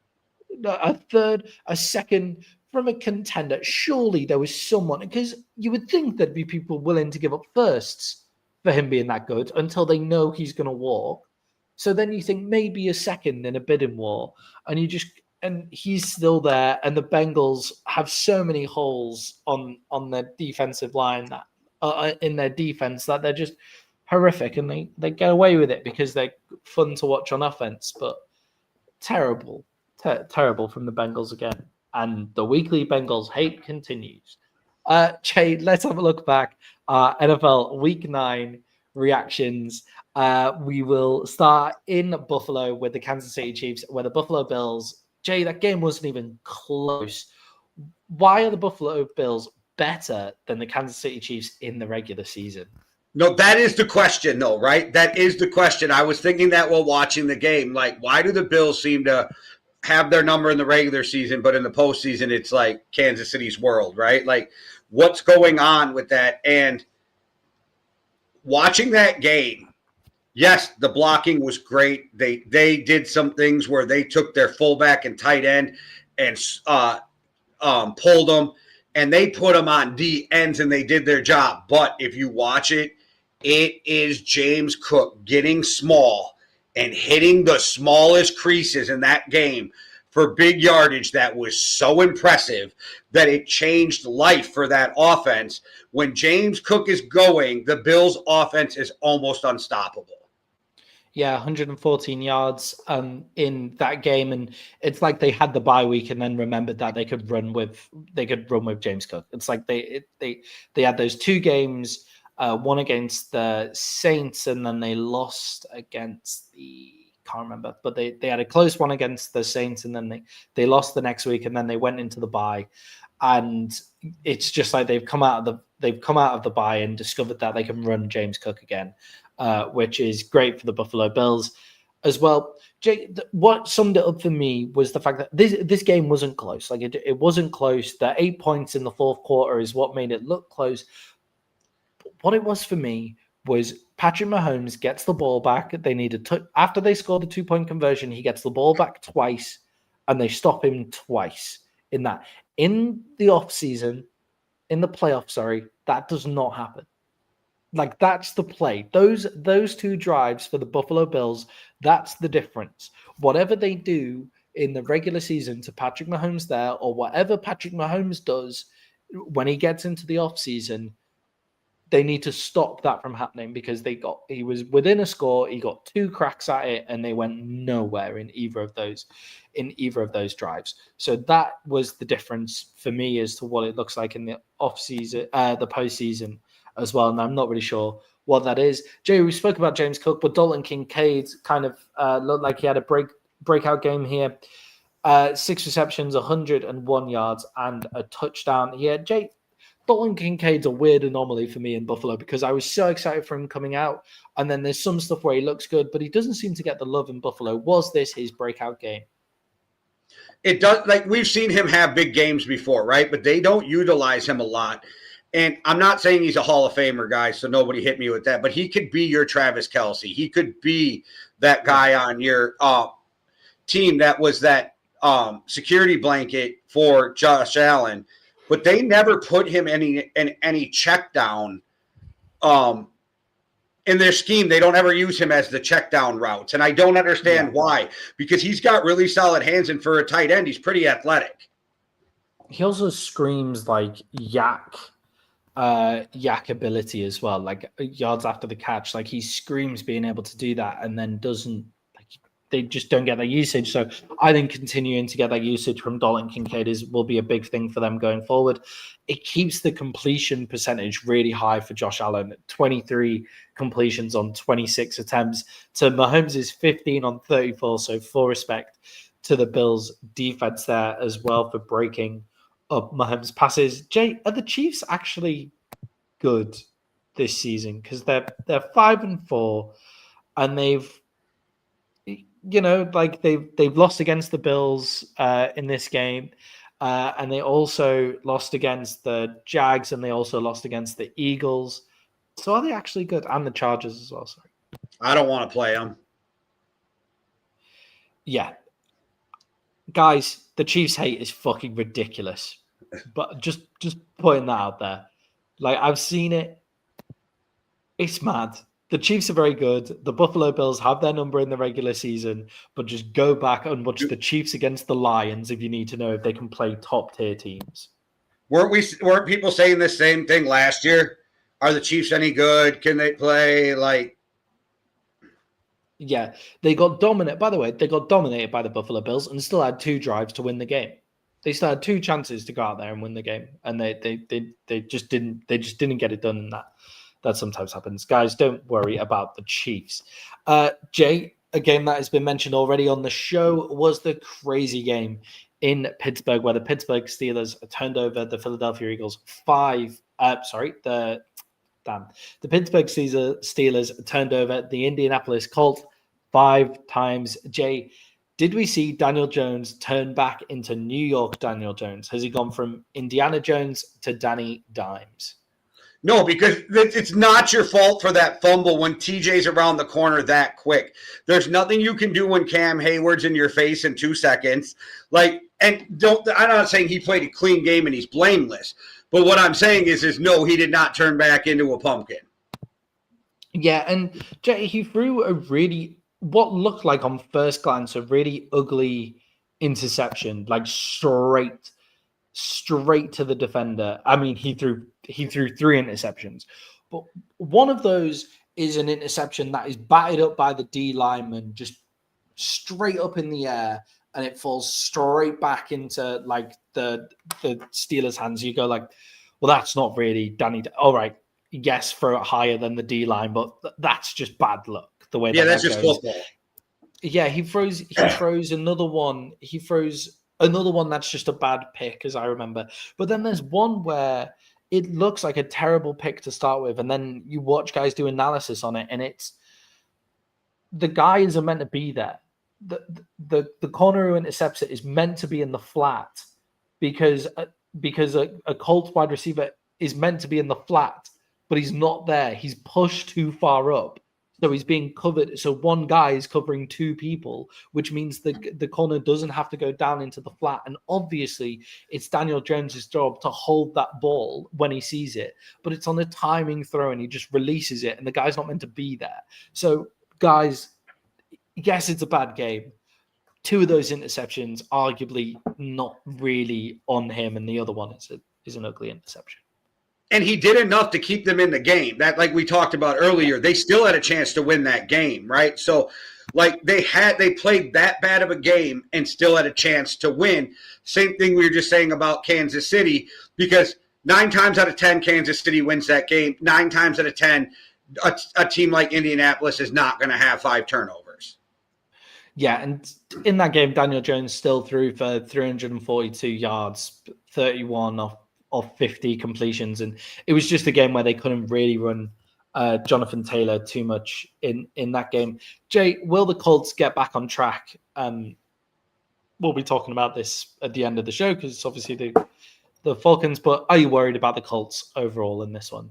a second from a contender. Surely there was someone, because you would think there'd be people willing to give up firsts for him being that good until they know he's going to walk. So then you think maybe a second in a bidding war, and he's still there, and the Bengals have so many holes on their defensive line that in their defense that they're just horrific, and they get away with it because they're fun to watch on offense, but terrible from the Bengals again. And the weekly Bengals hate continues. Jay, let's have a look back. NFL Week 9 reactions. We will start in Buffalo with the Kansas City Chiefs, where the Buffalo Bills. Jay, that game wasn't even close. Why are the Buffalo Bills better than the Kansas City Chiefs in the regular season? No, that is the question, though, right? That is the question. I was thinking that while watching the game. Like, why do the Bills seem to have their number in the regular season, but in the postseason, it's like Kansas City's world, right? Like, what's going on with that? And watching that game, yes, the blocking was great. They did some things where they took their fullback and tight end and pulled them, and they put them on D ends, and they did their job. But if you watch it, it is James Cook getting small and hitting the smallest creases in that game for big yardage that was so impressive that it changed life for that offense. When James Cook is going, the Bills' offense is almost unstoppable. Yeah, 114 yards in that game, and it's like they had the bye week and then remembered that they could run with James Cook. It's like they had those 2 games, one against the Saints, and then they lost against the can't remember, but they had a close one against the Saints, and then they lost the next week, and then they went into the bye, and it's just like they've come out of the bye and discovered that they can run James Cook again, which is great for the Buffalo Bills as well. Jay, what summed it up for me was the fact that this game wasn't close. Like it wasn't close. The 8 points in the fourth quarter is what made it look close. But what it was for me was Patrick Mahomes gets the ball back. They needed after they scored the 2-point conversion, he gets the ball back twice, and they stop him twice in that. In the offseason, in the playoffs, sorry, that does not happen. Like, that's the play. Those two drives for the Buffalo Bills, that's the difference. Whatever they do in the regular season to Patrick Mahomes there, or whatever Patrick Mahomes does when he gets into the offseason, they need to stop that from happening, because he was within a score, he got 2 cracks at it, and they went nowhere in either of those drives. So that was the difference for me as to what it looks like in the offseason, the postseason as well. And I'm not really sure what that is. Jay, we spoke about James Cook, but Dalton Kincaid kind of looked like he had a breakout game here. 6 receptions, 101 yards, and a touchdown here. Jay, Dalton Kincaid's a weird anomaly for me in Buffalo, because I was so excited for him coming out, and then there's some stuff where he looks good, but he doesn't seem to get the love in Buffalo. Was this his breakout game? It does. Like, we've seen him have big games before, right? But they don't utilize him a lot. And I'm not saying he's a Hall of Famer, guys, so nobody hit me with that, but he could be your Travis Kelce. He could be that guy on your team that was that security blanket for Josh Allen. But they never put him in any check down in their scheme. They don't ever use him as the check down routes. And I don't understand why, because he's got really solid hands, and for a tight end, he's pretty athletic. He also screams like yak ability as well, like yards after the catch. Like, he screams being able to do that, and then doesn't. They just don't get that usage. So I think continuing to get that usage from Dalton Kincaid will be a big thing for them going forward. It keeps the completion percentage really high for Josh Allen. 23 completions on 26 attempts to Mahomes' 15 on 34. So full respect to the Bills defense there as well for breaking up Mahomes' passes. Jay, are the Chiefs actually good this season? Because they're 5-4, and they've lost against the Bills in this game, and they also lost against the Jags, and they also lost against the Eagles. So are they actually good? And the Chargers as well. Sorry, I don't want to play them. Yeah, guys, the Chiefs hate is fucking ridiculous. But just putting that out there, like, I've seen it. It's mad. The Chiefs are very good. The Buffalo Bills have their number in the regular season, but just go back and watch the Chiefs against the Lions if you need to know if they can play top-tier teams. Weren't people saying the same thing last year? Are the Chiefs any good? Can they play? Yeah, they got dominated. By the way, they got dominated by the Buffalo Bills and still had 2 drives to win the game. They still had 2 chances to go out there and win the game, and they just didn't get it done in that. That sometimes happens. Guys, don't worry about the Chiefs. Jay, a game that has been mentioned already on the show was the crazy game in Pittsburgh, where the Pittsburgh Steelers turned over the Philadelphia Eagles the Pittsburgh Steelers turned over the Indianapolis Colts 5 times. Jay, did we see Daniel Jones turn back into New York Daniel Jones? Has he gone from Indiana Jones to Danny Dimes? No, because it's not your fault for that fumble when TJ's around the corner that quick. There's nothing you can do when Cam Hayward's in your face in 2 seconds. I'm not saying he played a clean game and he's blameless, but what I'm saying is no, he did not turn back into a pumpkin. Yeah, and Jay, he threw what looked like on first glance a really ugly interception, like straight to the defender. I mean, he threw 3 interceptions, but one of those is an interception that is batted up by the D lineman, just straight up in the air, and it falls straight back into like the Steelers' hands. You go like, well, that's not really Danny. All right, yes, throw it higher than the D line, but that's just bad luck. The way that's just goes. football. Yeah, he throws another one. He throws another one that's just a bad pick, as I remember. But then there's one where it looks like a terrible pick to start with, and then you watch guys do analysis on it, and it's the guy isn't meant to be there. The corner who intercepts it is meant to be in the flat because a Colts wide receiver is meant to be in the flat, but he's not there. He's pushed too far up. So he's being covered. So one guy is covering two people, which means the corner doesn't have to go down into the flat. And obviously, it's Daniel Jones's job to hold that ball when he sees it. But it's on a timing throw, and he just releases it, and the guy's not meant to be there. So, guys, yes, it's a bad game. Two of those interceptions, arguably not really on him, and the other one is an ugly interception. And he did enough to keep them in the game. That, like we talked about earlier, they still had a chance to win that game, right? So, like they played that bad of a game and still had a chance to win. Same thing we were just saying about Kansas City, because 9 times out of 10, Kansas City wins that game. 9 times out of 10, a team like Indianapolis is not going to have 5 turnovers. Yeah, and in that game, Daniel Jones still threw for 342 yards, 31 off 50 completions, and it was just a game where they couldn't really run Jonathan Taylor too much in that game. Jay, will the Colts get back on track? We'll be talking about this at the end of the show because it's obviously the Falcons, but are you worried about the Colts overall in this one?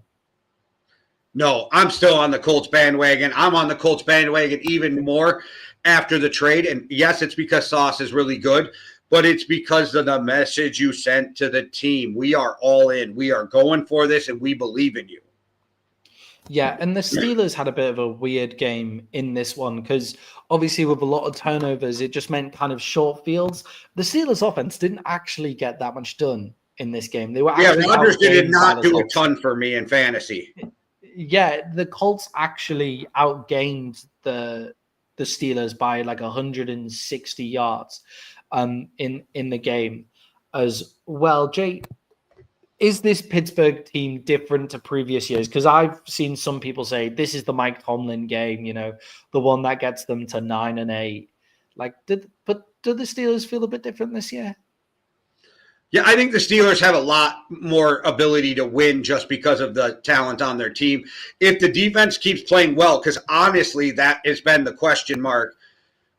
No, I'm still on the Colts bandwagon. I'm on the Colts bandwagon even more after the trade. And yes, it's because Sauce is really good, but it's because of the message you sent to the team. We are all in. We are going for this, and we believe in you. Yeah, and the Steelers had a bit of a weird game in this one because obviously with a lot of turnovers, it just meant kind of short fields. The Steelers offense didn't actually get that much done in this game. They were Rodgers did not do a ton for me in fantasy. Yeah, the Colts actually outgained the Steelers by like 160 yards in the game as well. Jay, is this Pittsburgh team different to previous years? Because I've seen some people say this is the Mike Tomlin game, the one that gets them to 9-8. Do the Steelers feel a bit different this year? Yeah, I think the Steelers have a lot more ability to win just because of the talent on their team. If the defense keeps playing well, because honestly, that has been the question mark.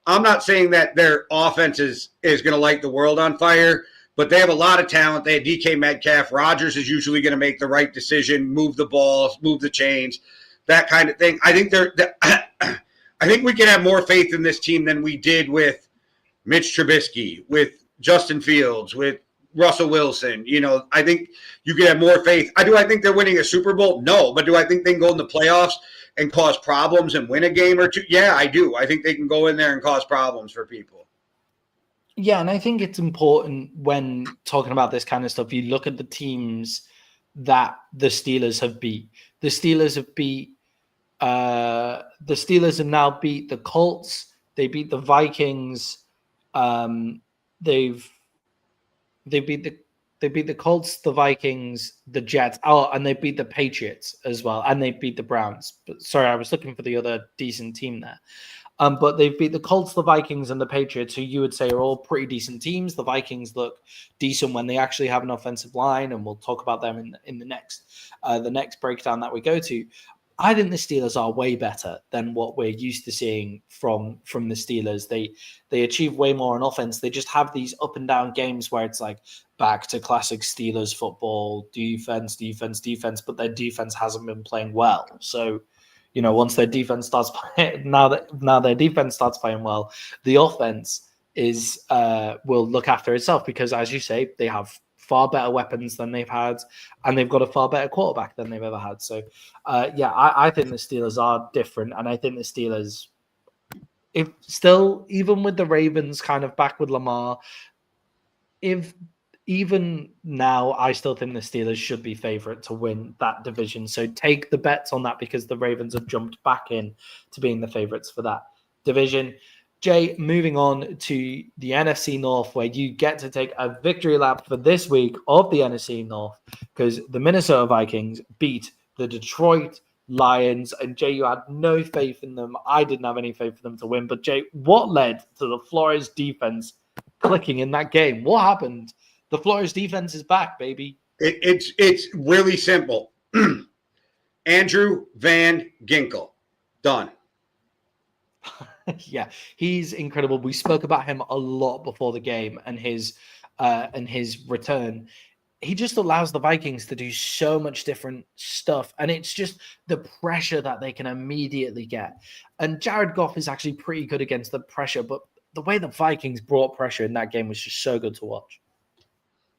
I'm not saying that their offense is going to light the world on fire, but they have a lot of talent. They have DK Metcalf. Rodgers is usually going to make the right decision, move the balls, move the chains, that kind of thing. I think I think we can have more faith in this team than we did with Mitch Trubisky, with Justin Fields, with Russell Wilson. I think you can have more faith. I think they're winning a Super Bowl? No. But do I think they can go in the playoffs and cause problems and win a game or two? Yeah, I do. I think they can go in there and cause problems for people. Yeah, and I think it's important when talking about this kind of stuff, you look at the teams that the Steelers have beat. The Steelers have now beat the Colts. They beat the Vikings. They beat the Colts, the Vikings, the Jets. Oh, and they beat the Patriots as well, and they beat the Browns. But sorry, I was looking for the other decent team there. But they've beat the Colts, the Vikings, and the Patriots, who you would say are all pretty decent teams. The Vikings look decent when they actually have an offensive line, and we'll talk about them in the next breakdown that we go to. I think the Steelers are way better than what we're used to seeing from the Steelers. They achieve way more on offense. They just have these up and down games where it's like back to classic Steelers football, defense, but their defense hasn't been playing well. So, once their defense starts playing, now their defense starts playing well, the offense will look after itself because, as you say, they have far better weapons than they've had, and they've got a far better quarterback than they've ever had. So, I think the Steelers are different, and I think the Steelers, if still, even with the Ravens kind of back with Lamar, even now, I still think the Steelers should be favorite to win that division. So take the bets on that because the Ravens have jumped back in to being the favorites for that division. Jay, moving on to the NFC North, where you get to take a victory lap for this week of the NFC North because the Minnesota Vikings beat the Detroit Lions. And Jay, you had no faith in them. I didn't have any faith for them to win. But Jay, what led to the Flores defense clicking in that game? What happened? The Flores defense is back, baby. It's really simple. Andrew Van Ginkel, done. Yeah, he's incredible. We spoke about him a lot before the game and his return. He just allows the Vikings to do so much different stuff, and it's just the pressure that they can immediately get. And Jared Goff is actually pretty good against the pressure, but the way the Vikings brought pressure in that game was just so good to watch.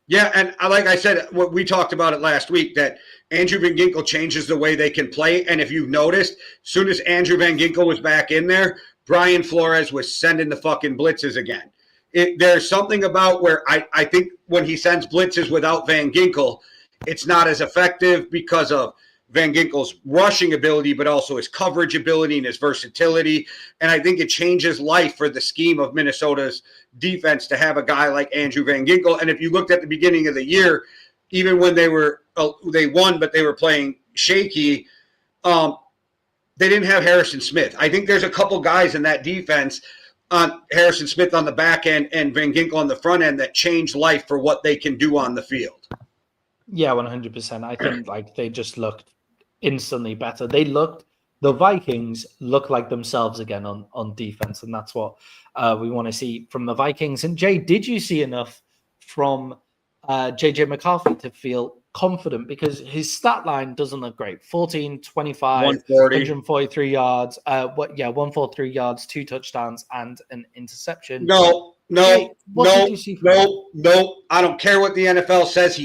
Yeah, and like I said, what we talked about it last week, that Andrew Van Ginkel changes the way they can play. And if you've noticed, as soon as Andrew Van Ginkel was back in there, Brian Flores was sending the fucking blitzes again. There's something about where I think when he sends blitzes without Van Ginkel, it's not as effective because of Van Ginkel's rushing ability, but also his coverage ability and his versatility. And I think it changes life for the scheme of Minnesota's defense to have a guy like Andrew Van Ginkel. And if you looked at the beginning of the year, even when they won, but they were playing shaky, they didn't have Harrison Smith. I think there's a couple guys in that defense, on Harrison Smith on the back end and Van Ginkel on the front end, that changed life for what they can do on the field. Yeah, 100%. I think like they just looked instantly better. The Vikings look like themselves again on defense, and that's what we want to see from the Vikings. And Jay, did you see enough from JJ McCarthy to feel confident? Because his stat line doesn't look great. 14, 25, 143 yards. 143 yards, 2 touchdowns, and an interception. No. I don't care what the NFL says.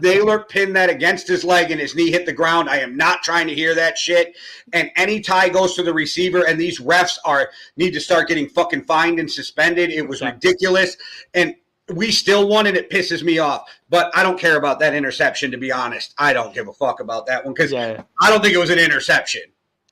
Naylor pinned that against his leg and his knee hit the ground. I am not trying to hear that shit. And any tie goes to the receiver, and these refs need to start getting fucking fined and suspended. It was ridiculous. And we still won, and it pisses me off. But I don't care about that interception, to be honest. I don't give a fuck about that one because I don't think it was an interception.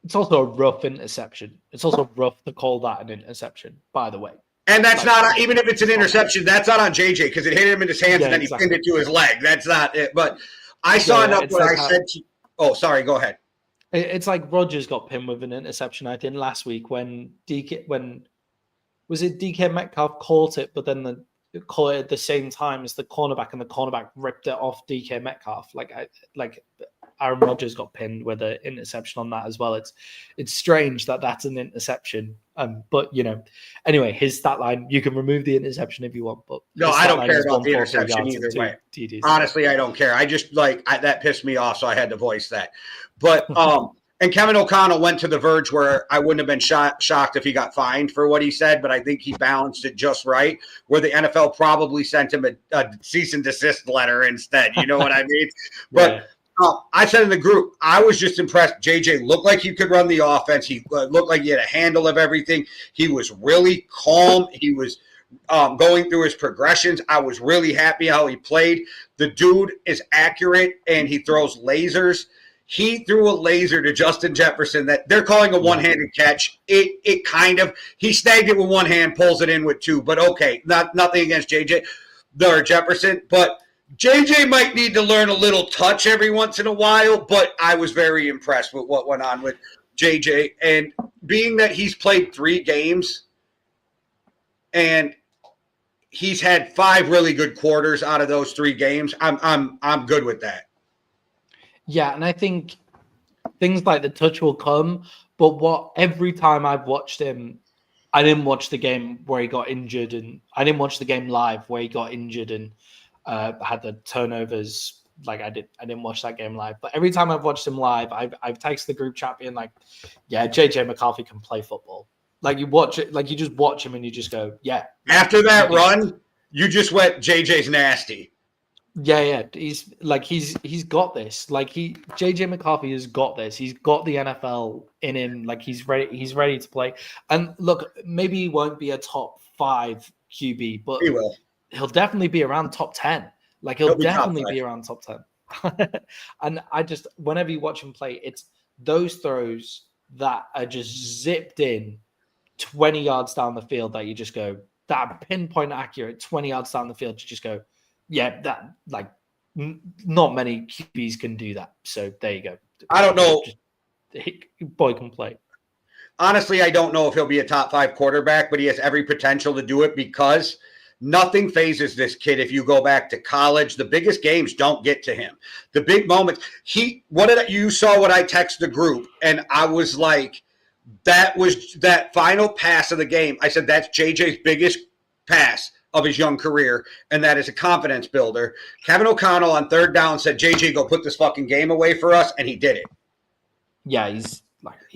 It's also a rough interception. It's also rough to call that an interception, by the way. And that's not, even if it's an interception, that's not on JJ because it hit him in his hands and then he pinned it to his leg. That's not it. But I saw enough what I said to – oh, sorry, go ahead. It's like Rodgers got pinned with an interception, I think, last week when DK Metcalf caught it, but then caught it at the same time as the cornerback, and the cornerback ripped it off DK Metcalf. Aaron Rodgers got pinned with an interception on that as well. It's strange that that's an interception. But anyway, his stat line, you can remove the interception if you want. But no, I don't care about the interception either way. TDs. Honestly, I don't care. I just that pissed me off, so I had to voice that. But and Kevin O'Connell went to the verge where I wouldn't have been shocked if he got fined for what he said, but I think he balanced it just right, where the NFL probably sent him a cease and desist letter instead. You know what I mean? But I said in the group, I was just impressed. JJ looked like he could run the offense. He looked like he had a handle of everything. He was really calm. He was going through his progressions. I was really happy how he played. The dude is accurate, and he throws lasers. He threw a laser to Justin Jefferson that they're calling a one-handed catch. He snagged it with one hand, pulls it in with two. But okay, nothing against JJ or Jefferson, but JJ might need to learn a little touch every once in a while, but I was very impressed with what went on with JJ. And being that he's played 3 games and he's had 5 really good quarters out of those 3 games, I'm good with that. Yeah, and I think things like the touch will come, but every time I've watched him, I didn't watch the game where he got injured, and I didn't watch the game live where he got injured and had the turnovers. Like I didn't watch that game live, but every time I've watched him live, I've texted the group chat being like, "Yeah, JJ McCarthy can play football." Like you watch it, like you just watch him and you just go, "Yeah." After that run, you just went, "JJ's nasty." Yeah. He's got this. Like JJ McCarthy has got this. He's got the NFL in him. Like he's ready. He's ready to play. And look, maybe he won't be a top 5 QB, but he will. He'll definitely be around top 10. Like he'll definitely be around top 10. And whenever you watch him play, it's those throws that are just zipped in 20 yards down the field that you just go, that pinpoint accurate 20 yards down the field. You just go, yeah, that not many QBs can do that. So there you go. I don't know. boy can play. Honestly, I don't know if he'll be a top 5 quarterback, but he has every potential to do it because nothing phases this kid. If you go back to college, the biggest games don't get to him. The big moments. You saw what I texted the group, and I was like, that was that final pass of the game. I said that's JJ's biggest pass of his young career, and that is a confidence builder. Kevin O'Connell on 3rd down said, JJ, go put this fucking game away for us, and he did it. Yeah, he's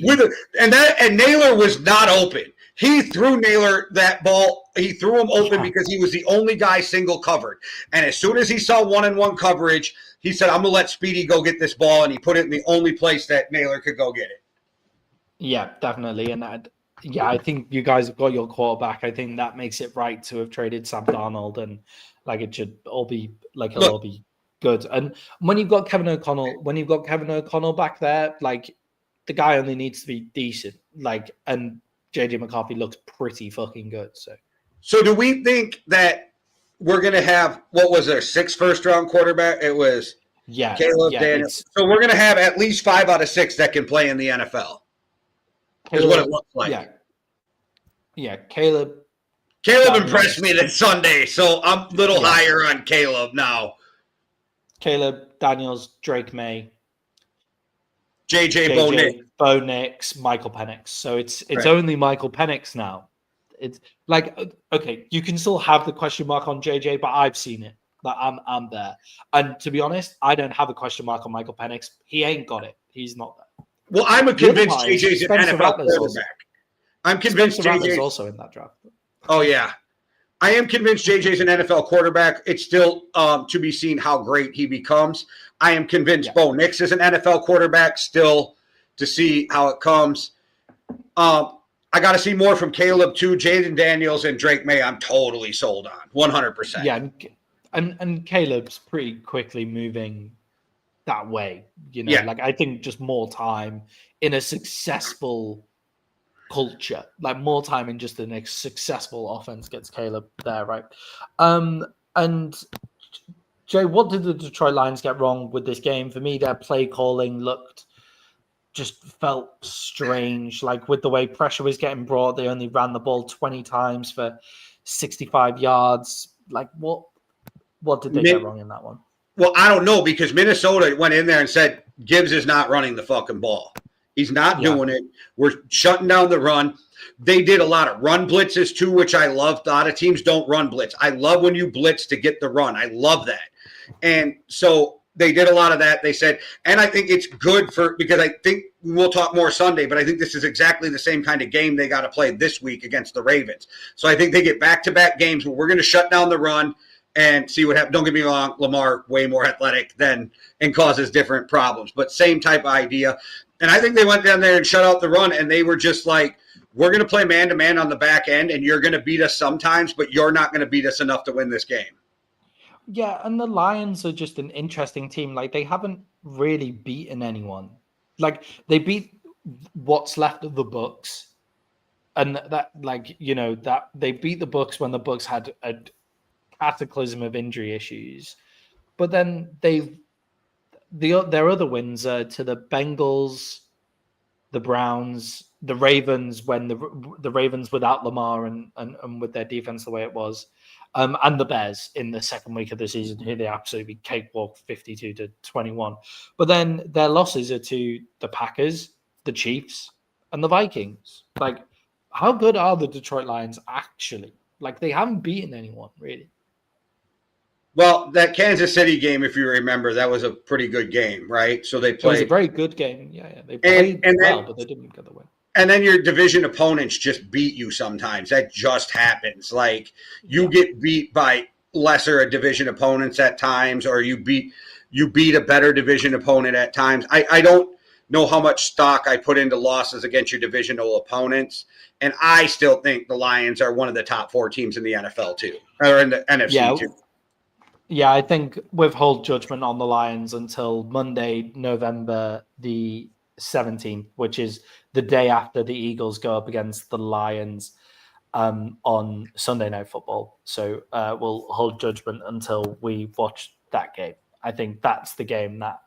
and Naylor was not open. He threw Naylor that ball. He threw him open because he was the only guy single covered. And as soon as he saw 1-on-1 coverage, he said, I'm going to let Speedy go get this ball. And he put it in the only place that Naylor could go get it. Yeah, definitely. And I think you guys have got your quarterback. I think that makes it right to have traded Sam Darnold, and like it should all be it'll all be good. And when you've got Kevin O'Connell back there, like the guy only needs to be decent. Like, and JJ McCarthy looks pretty fucking good. So do we think that we're going to have, what was there, 6 first-round quarterback? It was Caleb Daniels. So we're going to have at least 5 out of 6 that can play in the NFL. Is what it looks like. Yeah. Caleb impressed me this Sunday, so I'm a little higher on Caleb now. Caleb, Daniels, Drake May, JJ Bo Nix, Michael Penix. So it's only Michael Penix now. It's like, okay, you can still have the question mark on JJ, but I've seen it. Like I'm there. And to be honest, I don't have a question mark on Michael Penix. He ain't got it. He's not there. Well, I'm convinced JJ's an NFL quarterback. I'm convinced JJ's also in that draft. Oh, yeah. I am convinced JJ's an NFL quarterback. It's still to be seen how great he becomes. I am convinced Bo Nix is an NFL quarterback, still to see how it comes. I got to see more from Caleb, too. Jaden Daniels and Drake May, I'm totally sold on, 100%. Yeah, and Caleb's pretty quickly moving that way, like I think just more time in a successful culture, like more time in just the next successful offense gets Caleb there, right? And Jay, what did the Detroit Lions get wrong with this game? For me, their play calling felt strange. Like with the way pressure was getting brought, they only ran the ball 20 times for 65 yards. Like what did they get wrong in that one? Well, I don't know, because Minnesota went in there and said Gibbs is not running the fucking ball. He's not doing it. We're shutting down the run. They did a lot of run blitzes too, which I love. A lot of teams don't run blitz. I love when you blitz to get the run. I love that. And so they did a lot of that. They said, and I think it's good because I think we'll talk more Sunday, but I think this is exactly the same kind of game they got to play this week against the Ravens. So I think they get back-to-back games where we're going to shut down the run and see what happens. Don't get me wrong, Lamar way more athletic and causes different problems, but same type of idea. And I think they went down there and shut out the run, and they were just like, we're going to play man-to-man on the back end, and you're going to beat us sometimes, but you're not going to beat us enough to win this game. Yeah, and the Lions are just an interesting team. Like, they haven't really beaten anyone. Like, they beat what's left of the Bucs, and that they beat the Bucs when the Bucs had a cataclysm of injury issues. But then their other wins are to the Bengals, the Browns, the Ravens, when the Ravens without Lamar and with their defense the way it was, and the Bears in the second week of the season, who they absolutely cakewalked 52-21. But then their losses are to the Packers, the Chiefs, and the Vikings. Like, how good are the Detroit Lions actually? Like, they haven't beaten anyone really. Well, that Kansas City game, if you remember, that was a pretty good game, right? So they played. It was a very good game. Yeah. They played well, but they didn't get the win. And then your division opponents just beat you sometimes. That just happens. Like, you get beat by lesser division opponents at times, or you beat a better division opponent at times. I don't know how much stock I put into losses against your divisional opponents. And I still think the Lions are one of the top 4 teams in the NFL too, or in the NFC too. Yeah, I think withhold judgment on the Lions until Monday, November the 17th, which is the day after the Eagles go up against the Lions on Sunday Night Football. So we'll hold judgment until we watch that game. I think that's the game that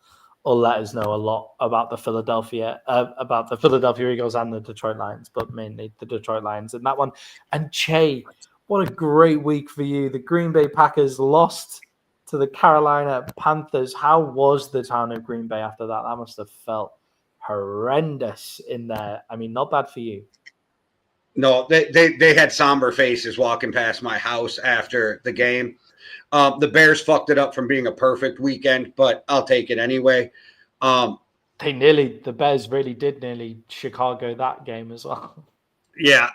or let us know a lot about the Philadelphia Eagles and the Detroit Lions, but mainly the Detroit Lions in that one. And Che, what a great week for you. The Green Bay Packers lost to the Carolina Panthers. How was the town of Green Bay after that? That must have felt horrendous in there. I mean, not bad for you. No, they had somber faces walking past my house after the game. The Bears fucked it up from being a perfect weekend, but I'll take it anyway. The Bears really did nearly Chicago that game as well. Yeah.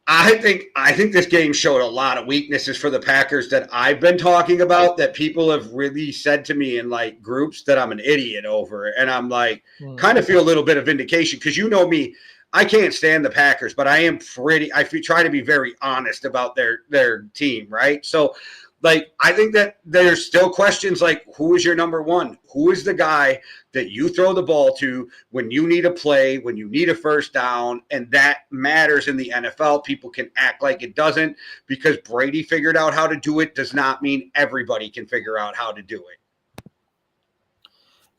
I think this game showed a lot of weaknesses for the Packers that I've been talking about that people have really said to me in like groups that I'm an idiot over. And I'm like, kind of feel a little bit of vindication because you know me, I can't stand the Packers, but I try to be very honest about their team, right? So like, I think that there's still questions like, who is your number one? Who is the guy that you throw the ball to when you need a play, when you need a first down? And that matters in the NFL. People can act like it doesn't because Brady figured out how to do it does not mean everybody can figure out how to do it.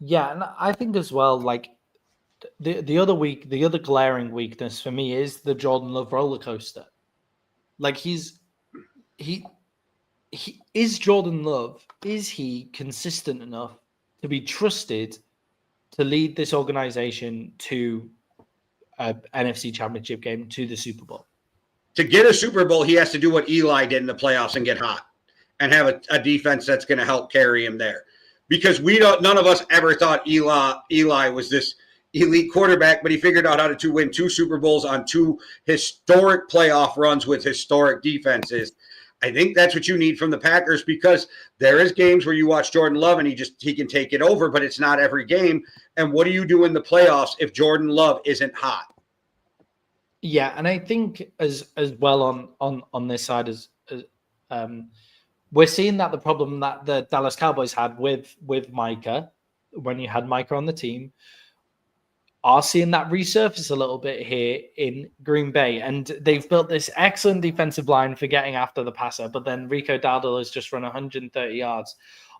Yeah, and I think as well, like the other glaring weakness for me is the Jordan Love roller coaster. Like is Jordan Love, is he consistent enough to be trusted to lead this organization to an NFC Championship game, to the Super Bowl? To get a Super Bowl, he has to do what Eli did in the playoffs and get hot and have a defense that's going to help carry him there. Because none of us ever thought Eli was this elite quarterback, but he figured out how to win 2 Super Bowls on 2 historic playoff runs with historic defenses. I think that's what you need from the Packers because there is games where you watch Jordan Love and he can take it over, but it's not every game. And what do you do in the playoffs if Jordan Love isn't hot? Yeah, and I think as well on this side we're seeing that the problem that the Dallas Cowboys had with Micah, when you had Micah on the team, are seeing that resurface a little bit here in Green Bay. And they've built this excellent defensive line for getting after the passer, but then Rico Dowdle has just run 130 yards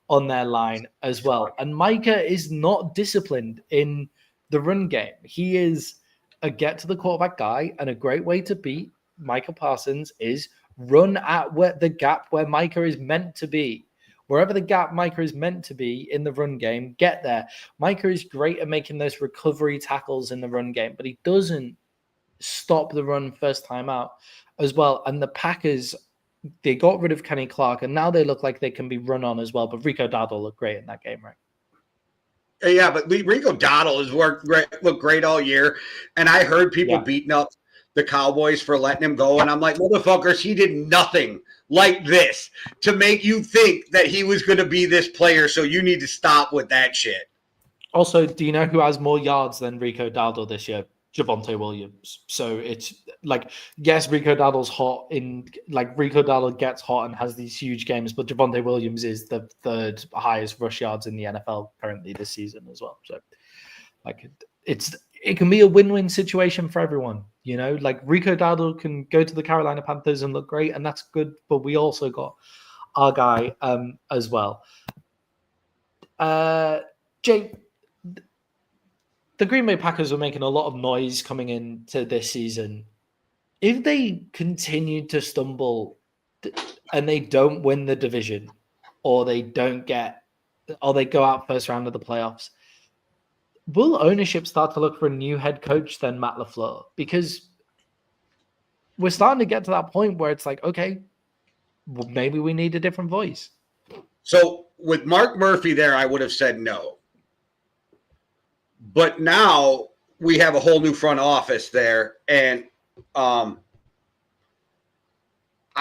on their line as well. And Micah is not disciplined in the run game. He is a get to the quarterback guy, and a great way to beat Micah Parsons is run at the gap where Micah is meant to be. Wherever the gap Micah is meant to be in the run game, get there. Micah is great at making those recovery tackles in the run game, but he doesn't stop the run first time out as well. And the Packers, they got rid of Kenny Clark, and now they look like they can be run on as well. But Rico Dowdle looked great in that game, right? Yeah, but Rico Dowdle has looked great all year. And I heard people beating up the Cowboys for letting him go. And I'm like, motherfuckers, he did nothing like this to make you think that he was going to be this player. So you need to stop with that shit. Also, do you know who has more yards than Rico Dowdle this year? Javonte Williams. So it's like, yes, Rico Dowdle's hot Rico Dowdle gets hot and has these huge games, but Javonte Williams is the 3rd highest rush yards in the NFL currently this season as well. So like it can be a win-win situation for everyone, you know, like Rico Dowdle can go to the Carolina Panthers and look great, and that's good, but we also got our guy as well. Jake, the Green Bay Packers were making a lot of noise coming into this season. If they continue to stumble and they don't win the division, or they go out first round of the playoffs, will ownership start to look for a new head coach than Matt LaFleur? Because we're starting to get to that point where it's like, okay, well, maybe we need a different voice. So with Mark Murphy there, I would have said no. But now we have a whole new front office there. And I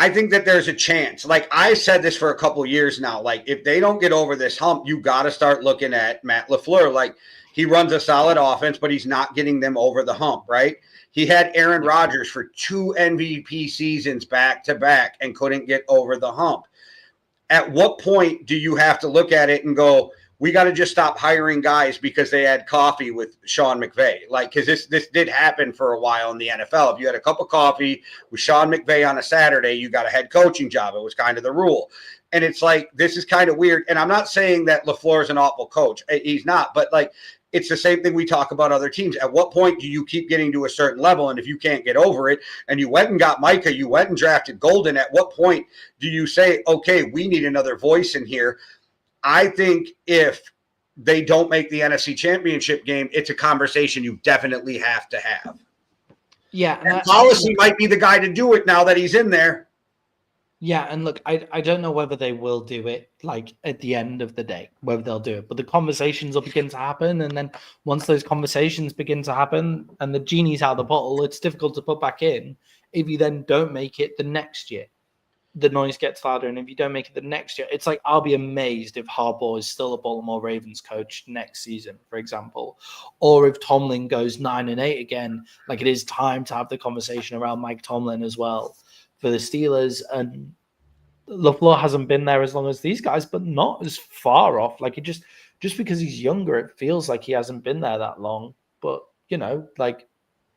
think that there's a chance. Like I said this for a couple of years now, like if they don't get over this hump, you got to start looking at Matt LaFleur. Like he runs a solid offense, but he's not getting them over the hump, right? He had Aaron Rodgers for 2 MVP seasons back to back and couldn't get over the hump. At what point do you have to look at it and go, we got to just stop hiring guys because they had coffee with Sean McVay? Like, because this did happen for a while in the NFL. If you had a cup of coffee with Sean McVay on a Saturday, you got a head coaching job. It was kind of the rule. And it's like, this is kind of weird. And I'm not saying that LaFleur is an awful coach. He's not. But, like, it's the same thing we talk about other teams. At what point do you keep getting to a certain level? And if you can't get over it, and you went and got Micah, you went and drafted Golden, at what point do you say, okay, we need another voice in here? I think if they don't make the NFC Championship game, it's a conversation you definitely have to have. Yeah. And Policy might be the guy to do it now that he's in there. Yeah, and look, I don't know whether they will do it, like, at the end of the day, whether they'll do it, but the conversations will begin to happen, and then once those conversations begin to happen and the genie's out of the bottle, it's difficult to put back in if you then don't make it the next year. The noise gets louder, and if you don't make it the next year, it's like, I'll be amazed if Harbaugh is still a Baltimore Ravens coach next season, for example, or if Tomlin goes 9-8 again. Like, it is time to have the conversation around Mike Tomlin as well for the Steelers. And LaFleur hasn't been there as long as these guys, but not as far off. Like, it just because he's younger, it feels like he hasn't been there that long. But, you know, like,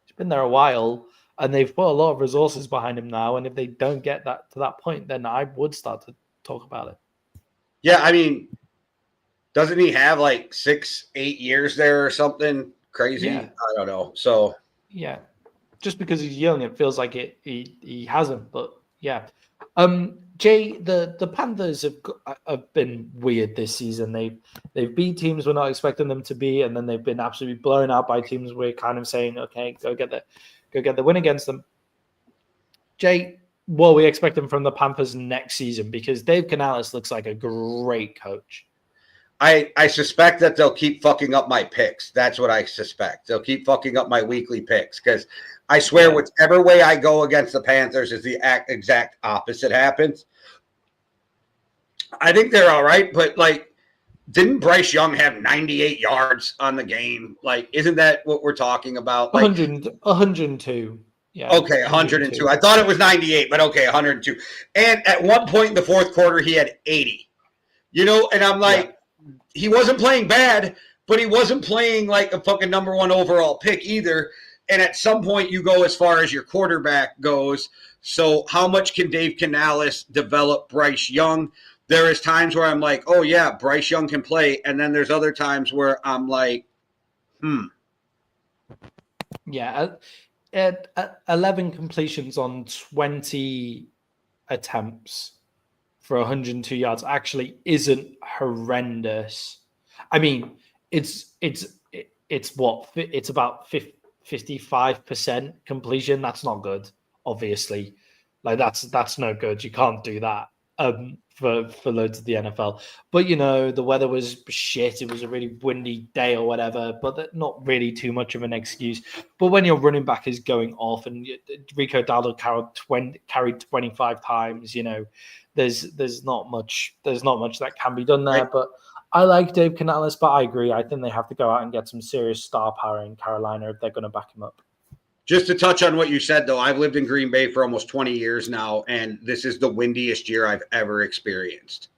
he's been there a while, and they've put a lot of resources behind him now. And if they don't get that to that point, then I would start to talk about it. Yeah, I mean, doesn't he have like 6-8 years there or something crazy? Yeah. I don't know. So yeah, just because he's young, it feels like he hasn't. But yeah, Jay, the Panthers have been weird this season. They've beat teams we're not expecting them to be, and then they've been absolutely blown out by teams we're kind of saying, okay, go get the win against them. Jay, what are we expecting from the Panthers next season? Because Dave Canales looks like a great coach. I suspect that they'll keep fucking up my picks. That's what I suspect. They'll keep fucking up my weekly picks, because I swear whichever way I go against the Panthers is the exact opposite happens. I think they're all right, but, like, didn't Bryce Young have 98 yards on the game? Like, isn't that what we're talking about? Like, 102. Yeah. Okay, 102. I thought it was 98, but okay, 102. And at one point in the fourth quarter, he had 80. You know, and I'm like, he wasn't playing bad, but he wasn't playing like a fucking number one overall pick either. And at some point, you go as far as your quarterback goes. So how much can Dave Canales develop Bryce Young? There is times where I'm like, oh, yeah, Bryce Young can play. And then there's other times where I'm like, Yeah. At 11 completions on 20 attempts for 102 yards actually isn't horrendous. I mean, it's about 55% completion. That's not good, obviously. Like, that's no good. You can't do that for loads of the NFL. But, you know, the weather was shit. It was a really windy day or whatever, but not really too much of an excuse. But when your running back is going off, and Rico Dowdle carried 25 times, you know, there's not much that can be done there. Right. But I like Dave Canales, but I agree. I think they have to go out and get some serious star power in Carolina if they're going to back him up. Just to touch on what you said, though, I've lived in Green Bay for almost 20 years now, and this is the windiest year I've ever experienced.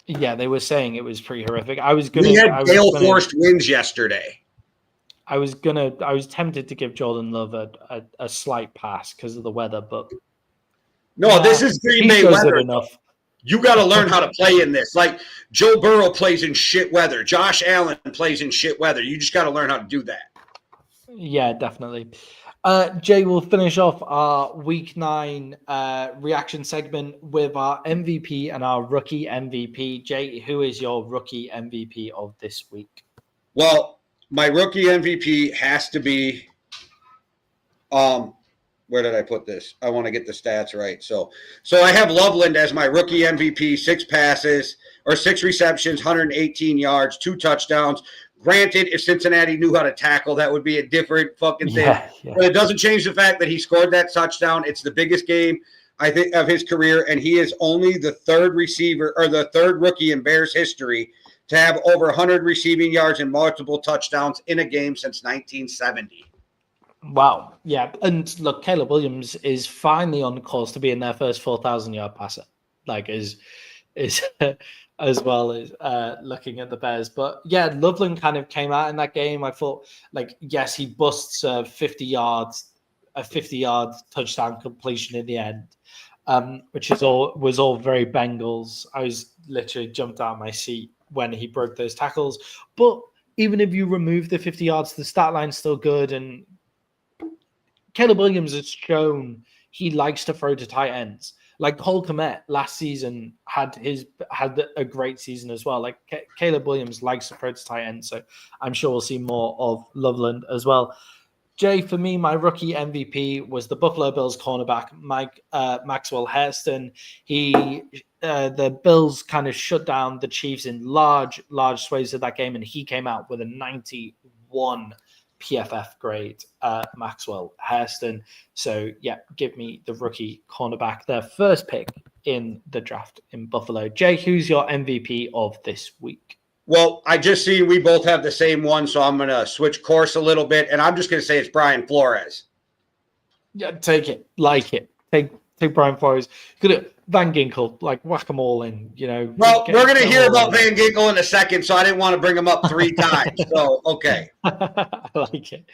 Yeah, they were saying it was pretty horrific. We had gale-forced winds yesterday. I was tempted to give Jordan Love a slight pass because of the weather, but no, this is Green Bay weather. Enough. You got to learn how to play in this. Like, Joe Burrow plays in shit weather. Josh Allen plays in shit weather. You just got to learn how to do that. Yeah, definitely. Jay, we'll finish off our Week 9 reaction segment with our MVP and our rookie MVP. Jay, who is your rookie MVP of this week? Well, my rookie MVP has to be where did I put this? I want to get the stats right. So I have Loveland as my rookie MVP, 6 receptions, 118 yards, 2 touchdowns. Granted, if Cincinnati knew how to tackle, that would be a different fucking thing. Yeah. But it doesn't change the fact that he scored that touchdown. It's the biggest game, I think, of his career, and he is only the third rookie in Bears history to have over 100 receiving yards and multiple touchdowns in a game since 1970. Wow. Yeah. And look, Caleb Williams is finally on course to being their first 4,000-yard passer. Like, is as well as looking at the Bears. But yeah, Loveland kind of came out in that game. I thought, like, yes, he busts a 50-yard touchdown completion in the end. which was all very Bengals. I was literally jumped out of my seat when he broke those tackles. But even if you remove the 50 yards, the stat line's still good. And Caleb Williams has shown he likes to throw to tight ends. Like Cole Kmet last season had a great season as well. Like Caleb Williams likes to throw to tight ends, so I'm sure we'll see more of Loveland as well. Jay, for me, my rookie MVP was the Buffalo Bills cornerback, Maxwell Hairston. The Bills kind of shut down the Chiefs in large swathes of that game, and he came out with a 91 PFF grade, Maxwell Hairston. So, yeah, give me the rookie cornerback, their first pick in the draft in Buffalo. Jay, who's your MVP of this week? Well, I just see we both have the same one, so I'm going to switch course a little bit, and I'm just going to say it's Brian Flores. Yeah, take it. Like it. Take Brian Flores. Van Ginkel, like whack them all in, you know. Well, we're going to hear about Van Ginkel in a second, so I didn't want to bring him up 3 times. So, okay. I like it.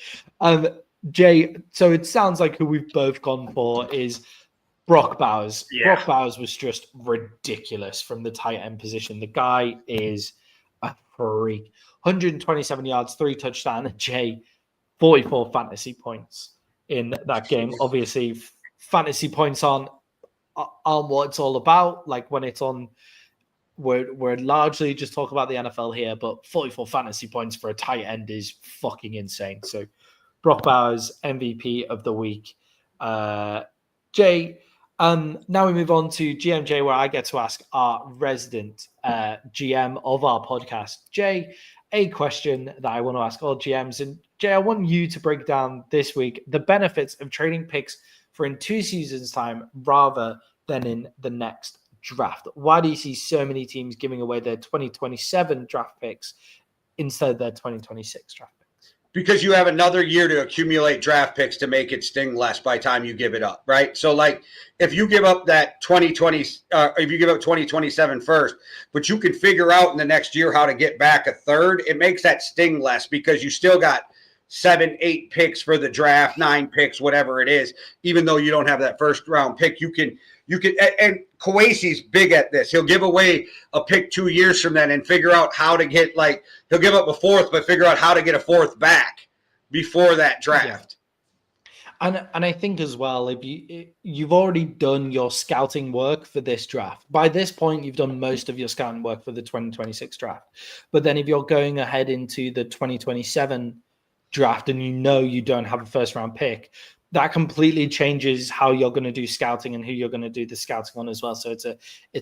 Jay, so it sounds like who we've both gone for is Brock Bowers. Yeah. Brock Bowers was just ridiculous from the tight end position. The guy is a freak. 127 yards, 3 touchdowns. Jay, 44 fantasy points in that game. Obviously, fantasy points aren't what it's all about. Like when it's on, we're largely just talking about the NFL here, but 44 fantasy points for a tight end is fucking insane. So Brock Bowers, MVP of the week. Jay, now we move on to GMJ, where I get to ask our resident GM of our podcast, Jay, a question that I want to ask all GMs. And Jay, I want you to break down this week the benefits of trading picks for in 2 seasons' time rather than in the next draft. Why do you see so many teams giving away their 2027 draft picks instead of their 2026 draft picks? Because you have another year to accumulate draft picks to make it sting less by the time you give it up, right? So, like, if you give up that 2027 first, but you can figure out in the next year how to get back a third, it makes that sting less because you still got 7, 8 picks for the draft, 9 picks, whatever it is. Even though you don't have that first round pick, you can, and Kawasi's big at this. He'll give away a pick 2 years from then and figure out how to get, like, he'll give up a 4th, but figure out how to get a 4th back before that draft. Yeah. And I think as well, if you've already done your scouting work for this draft. By this point, you've done most of your scouting work for the 2026 draft. But then if you're going ahead into the 2027 draft and you don't have a first round pick, that completely changes how you're going to do scouting and who you're going to do the scouting on as well. So it's a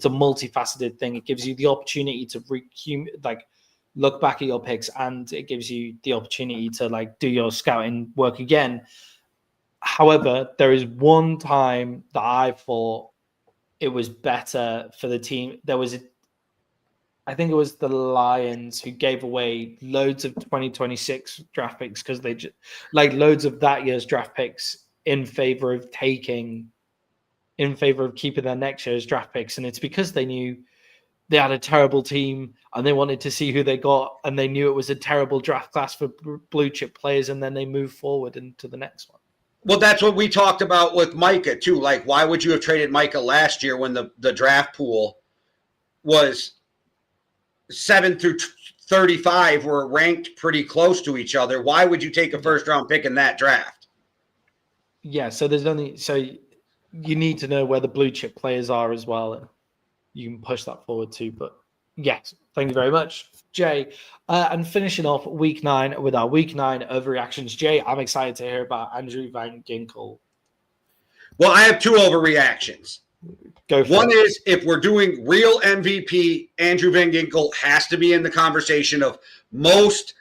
multifaceted thing. It gives you the opportunity to look back at your picks, and it gives you the opportunity to do your scouting work again. However, there is one time that I thought it was better for the team. I think it was the Lions who gave away loads of 2026 draft picks because they just loads of that year's draft picks in favor of keeping their next year's draft picks. And it's because they knew they had a terrible team and they wanted to see who they got, and they knew it was a terrible draft class for blue chip players, and then they move forward into the next one. Well, that's what we talked about with Micah too. Like, why would you have traded Micah last year when the draft pool was 7 through 35 were ranked pretty close to each other? Why would you take a first round pick in that draft? Yeah, so you need to know where the blue chip players are as well, and you can push that forward too. But yes, thank you very much, Jay. And finishing off week 9 with our week 9 overreactions. Jay, I'm excited to hear about Andrew Van Ginkel. Well, I have 2 overreactions. One It is, if we're doing real MVP, Andrew Van Ginkel has to be in the conversation of most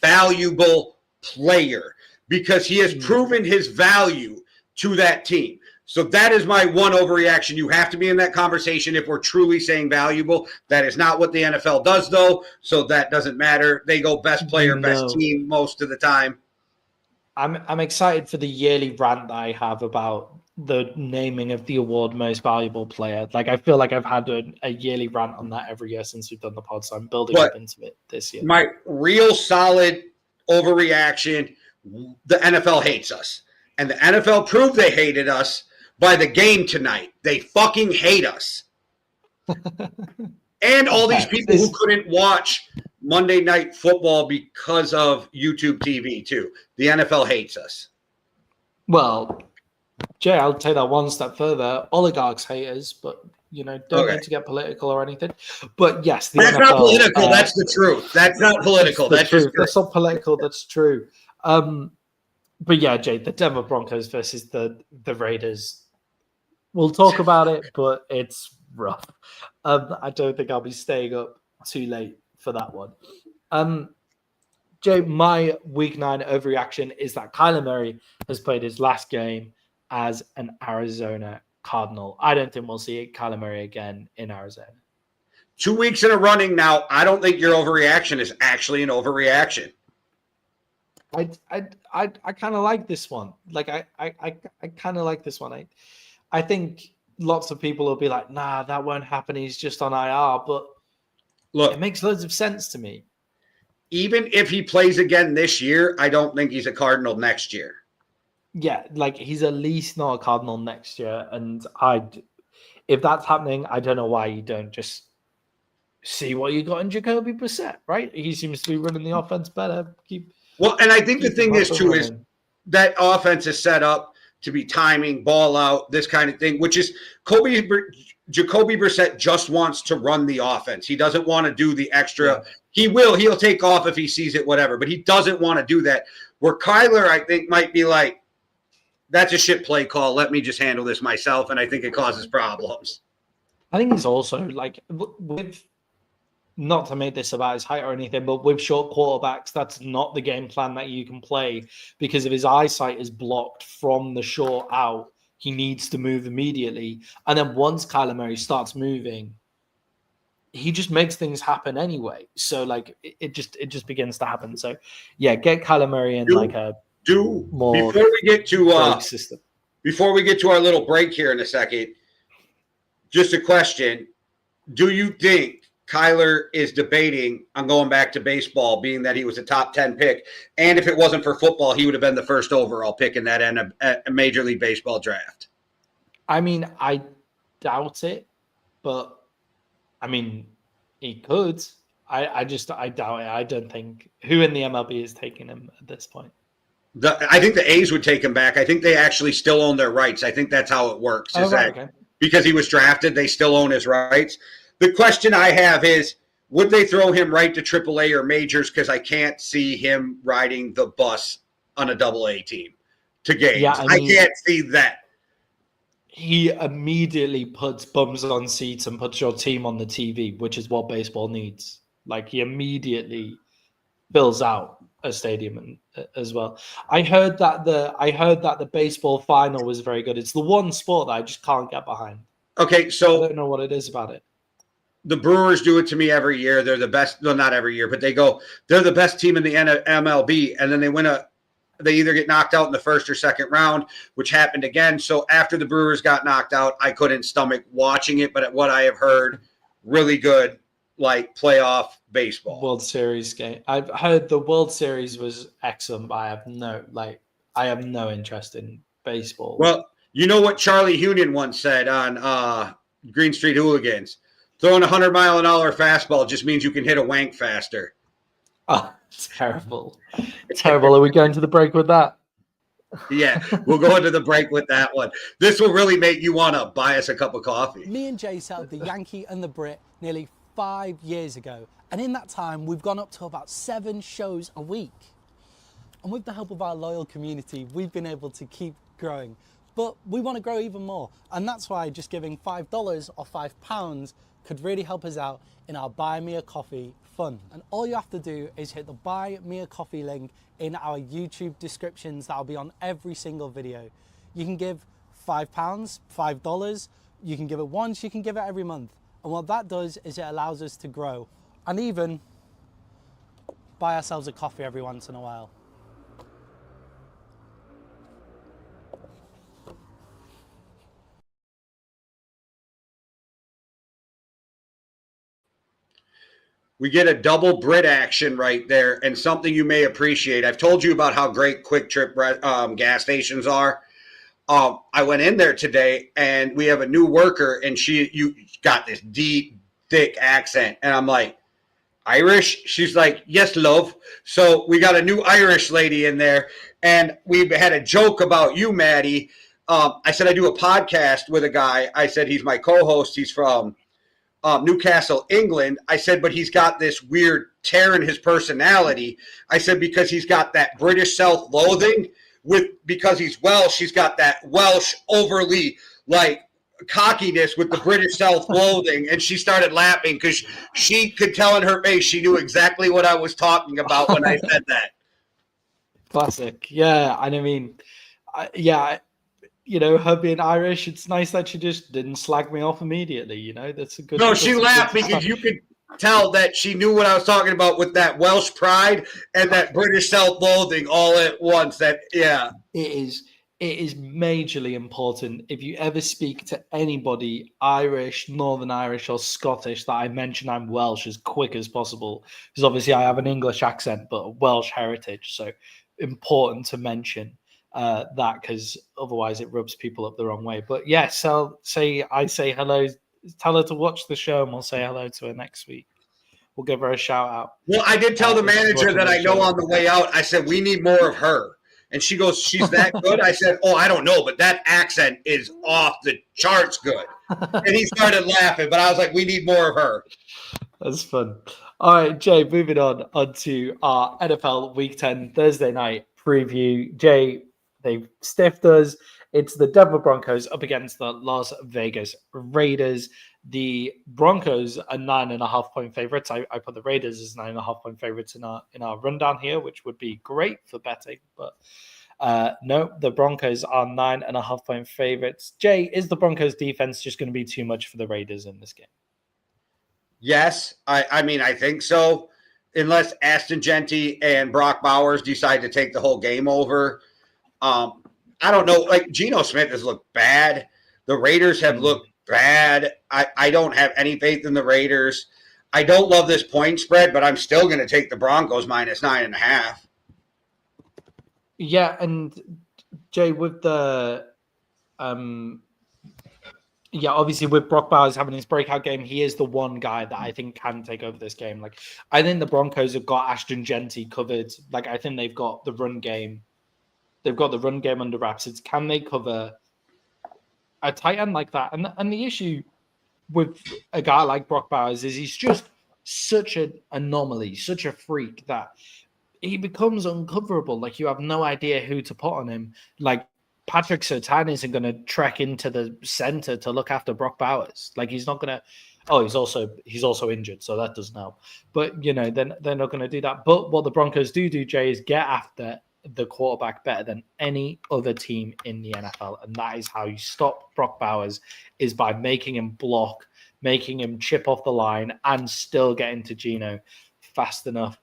valuable player because he has proven his value to that team. So that is my one overreaction. You have to be in that conversation if we're truly saying valuable. That is not what the NFL does, though, so that doesn't matter. They go best player, best team most of the time. I'm excited for the yearly rant that I have about the naming of the award most valuable player. I feel like I've had a yearly rant on that every year since we've done the pod, so I'm building up into it this year. My real solid overreaction, the NFL hates us. And the NFL proved they hated us by the game tonight. They fucking hate us. And all these people who couldn't watch Monday Night Football because of YouTube TV, too. The NFL hates us. Well, Jay, I'll take that one step further. Oligarchs hate us, but, don't need to get political or anything. But yes, that's NFL, not political. That's the truth. That's not political. That's true. That's not political. That's true. But yeah, Jay, the Denver Broncos versus the Raiders. We'll talk about it, but it's rough. I don't think I'll be staying up too late for that one. Jay, my week 9 overreaction is that Kyler Murray has played his last game as an Arizona Cardinal. I don't think we'll see Kyler Murray again in Arizona. 2 weeks in a running now. I don't think your overreaction is actually an overreaction. I kind of like this one. Like I kind of like this one. I think lots of people will be like, nah, that won't happen. He's just on IR. But look, it makes loads of sense to me. Even if he plays again this year, I don't think he's a Cardinal next year. Yeah, like he's at least not a Cardinal next year. And if that's happening, I don't know why you don't just see what you got in Jacoby Brissett, right? He seems to be running the offense better. Well, and I think the thing is, too, is that offense is set up to be timing, ball out, this kind of thing, which is Jacoby Brissett just wants to run the offense. He doesn't want to do the extra. Yeah. He'll take off if he sees it, whatever, but he doesn't want to do that. Where Kyler, I think, might be like, that's a shit play call. Let me just handle this myself, and I think it causes problems. I think it's also like with, not to make this about his height or anything, but with short quarterbacks, that's not the game plan that you can play because if his eyesight is blocked from the short out, he needs to move immediately. And then once Kyler Murray starts moving, he just makes things happen anyway. So like it just begins to happen. So yeah, get Kyler Murray in more before we get to system. Before we get to our little break here in a second, just a question. Do you think Kyler is debating on going back to baseball, being that he was a top 10 pick? And if it wasn't for football, he would have been the first overall pick in that Major League Baseball draft. I mean, I doubt it, but I mean, he could. I doubt it. I don't think who in the MLB is taking him at this point. I think the A's would take him back. I think they actually still own their rights. I think that's how it works. Because he was drafted, they still own his rights. The question I have is, would they throw him right to AAA or majors? Because I can't see him riding the bus on a AA team to games. Yeah, I can't see that. He immediately puts bums on seats and puts your team on the TV, which is what baseball needs. Like he immediately fills out a stadium as well. I heard that the baseball final was very good. It's the one sport that I just can't get behind. Okay, so I don't know what it is about it. The Brewers do it to me every year. They're the best. Well, not every year, but they're the best team in the MLB. And then they either get knocked out in the first or second round, which happened again. So after the Brewers got knocked out, I couldn't stomach watching it. But what I have heard, really good, like playoff baseball. World Series game. I've heard the World Series was excellent, but I have no interest in baseball. Well, you know what Charlie Hunnam once said on Green Street Hooligans? Throwing a 100-mile-an-hour fastball just means you can hit a wank faster. Oh, terrible. Terrible. Are we going to the break with that? Yeah, we'll go into the break with that one. This will really make you want to buy us a cup of coffee. Me and Jay set up the Yankee and the Brit nearly 5 years ago. And in that time, we've gone up to about 7 shows a week. And with the help of our loyal community, we've been able to keep growing. But we want to grow even more. And that's why just giving $5 or £5 could really help us out in our Buy Me a Coffee fund. And all you have to do is hit the Buy Me a Coffee link in our YouTube descriptions. That'll be on every single video. You can give £5, $5. You can give it once, you can give it every month. And what that does is it allows us to grow and even buy ourselves a coffee every once in a while. We get a double Brit action right there, and something you may appreciate. I've told you about how great Quick Trip gas stations are. I went in there today and we have a new worker and you got this deep, thick accent. And I'm like, Irish? She's like, yes, love. So we got a new Irish lady in there. And we had a joke about you, Maddie. I said, I do a podcast with a guy. I said, he's my co-host. He's from Newcastle, England. I said, but he's got this weird tear in his personality. I said, because he's got that British self-loathing because he's Welsh. He's got that Welsh overly cockiness with the British self-loathing. And she started laughing because she could tell in her face she knew exactly what I was talking about when I said that. Classic. Yeah. And I mean, her being Irish, it's nice that she just didn't slag me off immediately. That's a good. No, she laughed because you could tell that she knew what I was talking about with that Welsh pride and that British self-loathing all at once. It is majorly important if you ever speak to anybody Irish, Northern Irish, or Scottish that I mention I'm Welsh as quick as possible, because obviously I have an English accent but a Welsh heritage, so important to mention that, because otherwise it rubs people up the wrong way. But yes, so I say hello, tell her to watch the show, and we'll say hello to her next week. We'll give her a shout out. Well, I did tell the manager that I know on the way out. I said, we need more of her. And she goes, she's that good? I said, oh, I don't know, but that accent is off the charts good. And he started laughing, but I was like, we need more of her. That's fun. All right, Jay, moving on to our NFL Week 10 Thursday night preview. Jay, they've stiffed us. It's the Denver Broncos up against the Las Vegas Raiders. The Broncos are 9.5-point favorites. I put the Raiders as 9.5-point favorites in our rundown here, which would be great for betting. But no, the Broncos are 9.5-point favorites. Jay, is the Broncos defense just going to be too much for the Raiders in this game? Yes, I mean, I think so. Unless Aston Genty and Brock Bowers decide to take the whole game over. I don't know. Like, Geno Smith has looked bad. The Raiders have looked bad. I don't have any faith in the Raiders. I don't love this point spread, but I'm still going to take the Broncos minus 9.5. Yeah, and Jay, with the obviously with Brock Bowers having his breakout game, he is the one guy that I think can take over this game. Like, I think the Broncos have got Ashton Genty covered. Like, I think they've got the run game. They've got the run game under wraps. It's, can they cover a tight end like that? And the issue with a guy like Brock Bowers is he's just such an anomaly, such a freak that he becomes uncoverable. Like, you have no idea who to put on him. Like, Patrick Surtain isn't going to trek into the center to look after Brock Bowers. Like, he's not going to. Oh, he's also injured, so that doesn't help. But they're not going to do that. But what the Broncos do, Jay, is get after the quarterback better than any other team in the NFL, and that is how you stop Brock Bowers, is by making him block, making him chip off the line, and still getting to Geno fast enough.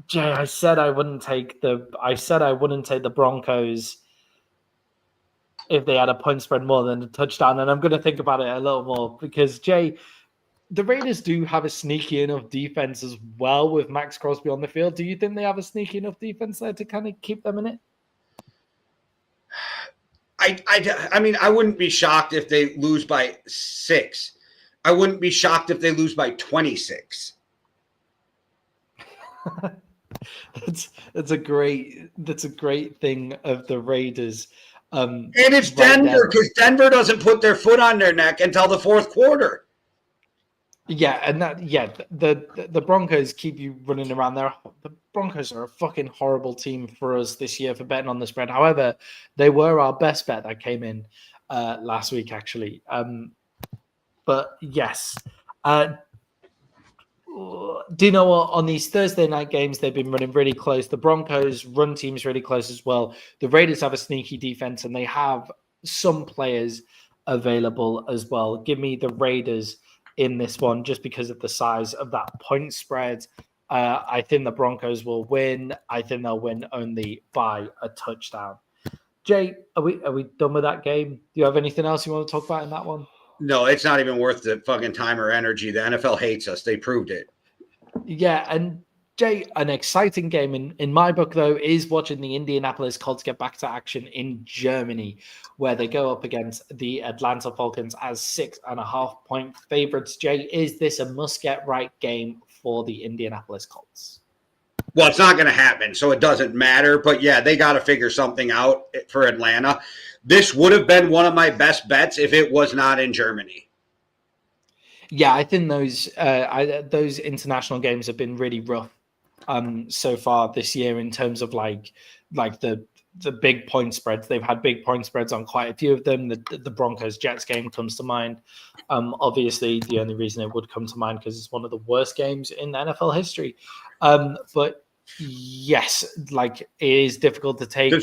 Jay, I said I wouldn't take the Broncos if they had a point spread more than a touchdown, and I'm going to think about it a little more because, Jay, the Raiders do have a sneaky enough defense as well with Max Crosby on the field. Do you think they have a sneaky enough defense there to kind of keep them in it? I mean, I wouldn't be shocked if they lose by 6. I wouldn't be shocked if they lose by 26. That's a great thing of the Raiders. And it's Denver, because Denver doesn't put their foot on their neck until the fourth quarter. Yeah, and the Broncos keep you running around there. The Broncos are a fucking horrible team for us this year for betting on the spread. However, they were our best bet that came in last week, actually. But yes. Do you know what? On these Thursday night games, they've been running really close. The Broncos' run team's really close as well. The Raiders have a sneaky defense, and they have some players available as well. Give me the Raiders in this one just because of the size of that point spread. I think the Broncos will win. I think they'll win only by a touchdown. Jay, are we done with that game? Do you have anything else you want to talk about in that one? No, it's not even worth the fucking time or energy. The NFL hates us. They proved it. Yeah, and Jay, an exciting game in my book, though, is watching the Indianapolis Colts get back to action in Germany, where they go up against the Atlanta Falcons as 6.5-point favorites. Jay, is this a must-get-right game for the Indianapolis Colts? Well, it's not going to happen, so it doesn't matter. But yeah, they got to figure something out for Atlanta. This would have been one of my best bets if it was not in Germany. Yeah, I think those international games have been really rough so far this year in terms of like the big point spreads. They've had big point spreads on quite a few of them. The Broncos Jets game comes to mind. Obviously, the only reason it would come to mind because it's one of the worst games in NFL history. But yes, like it is difficult to take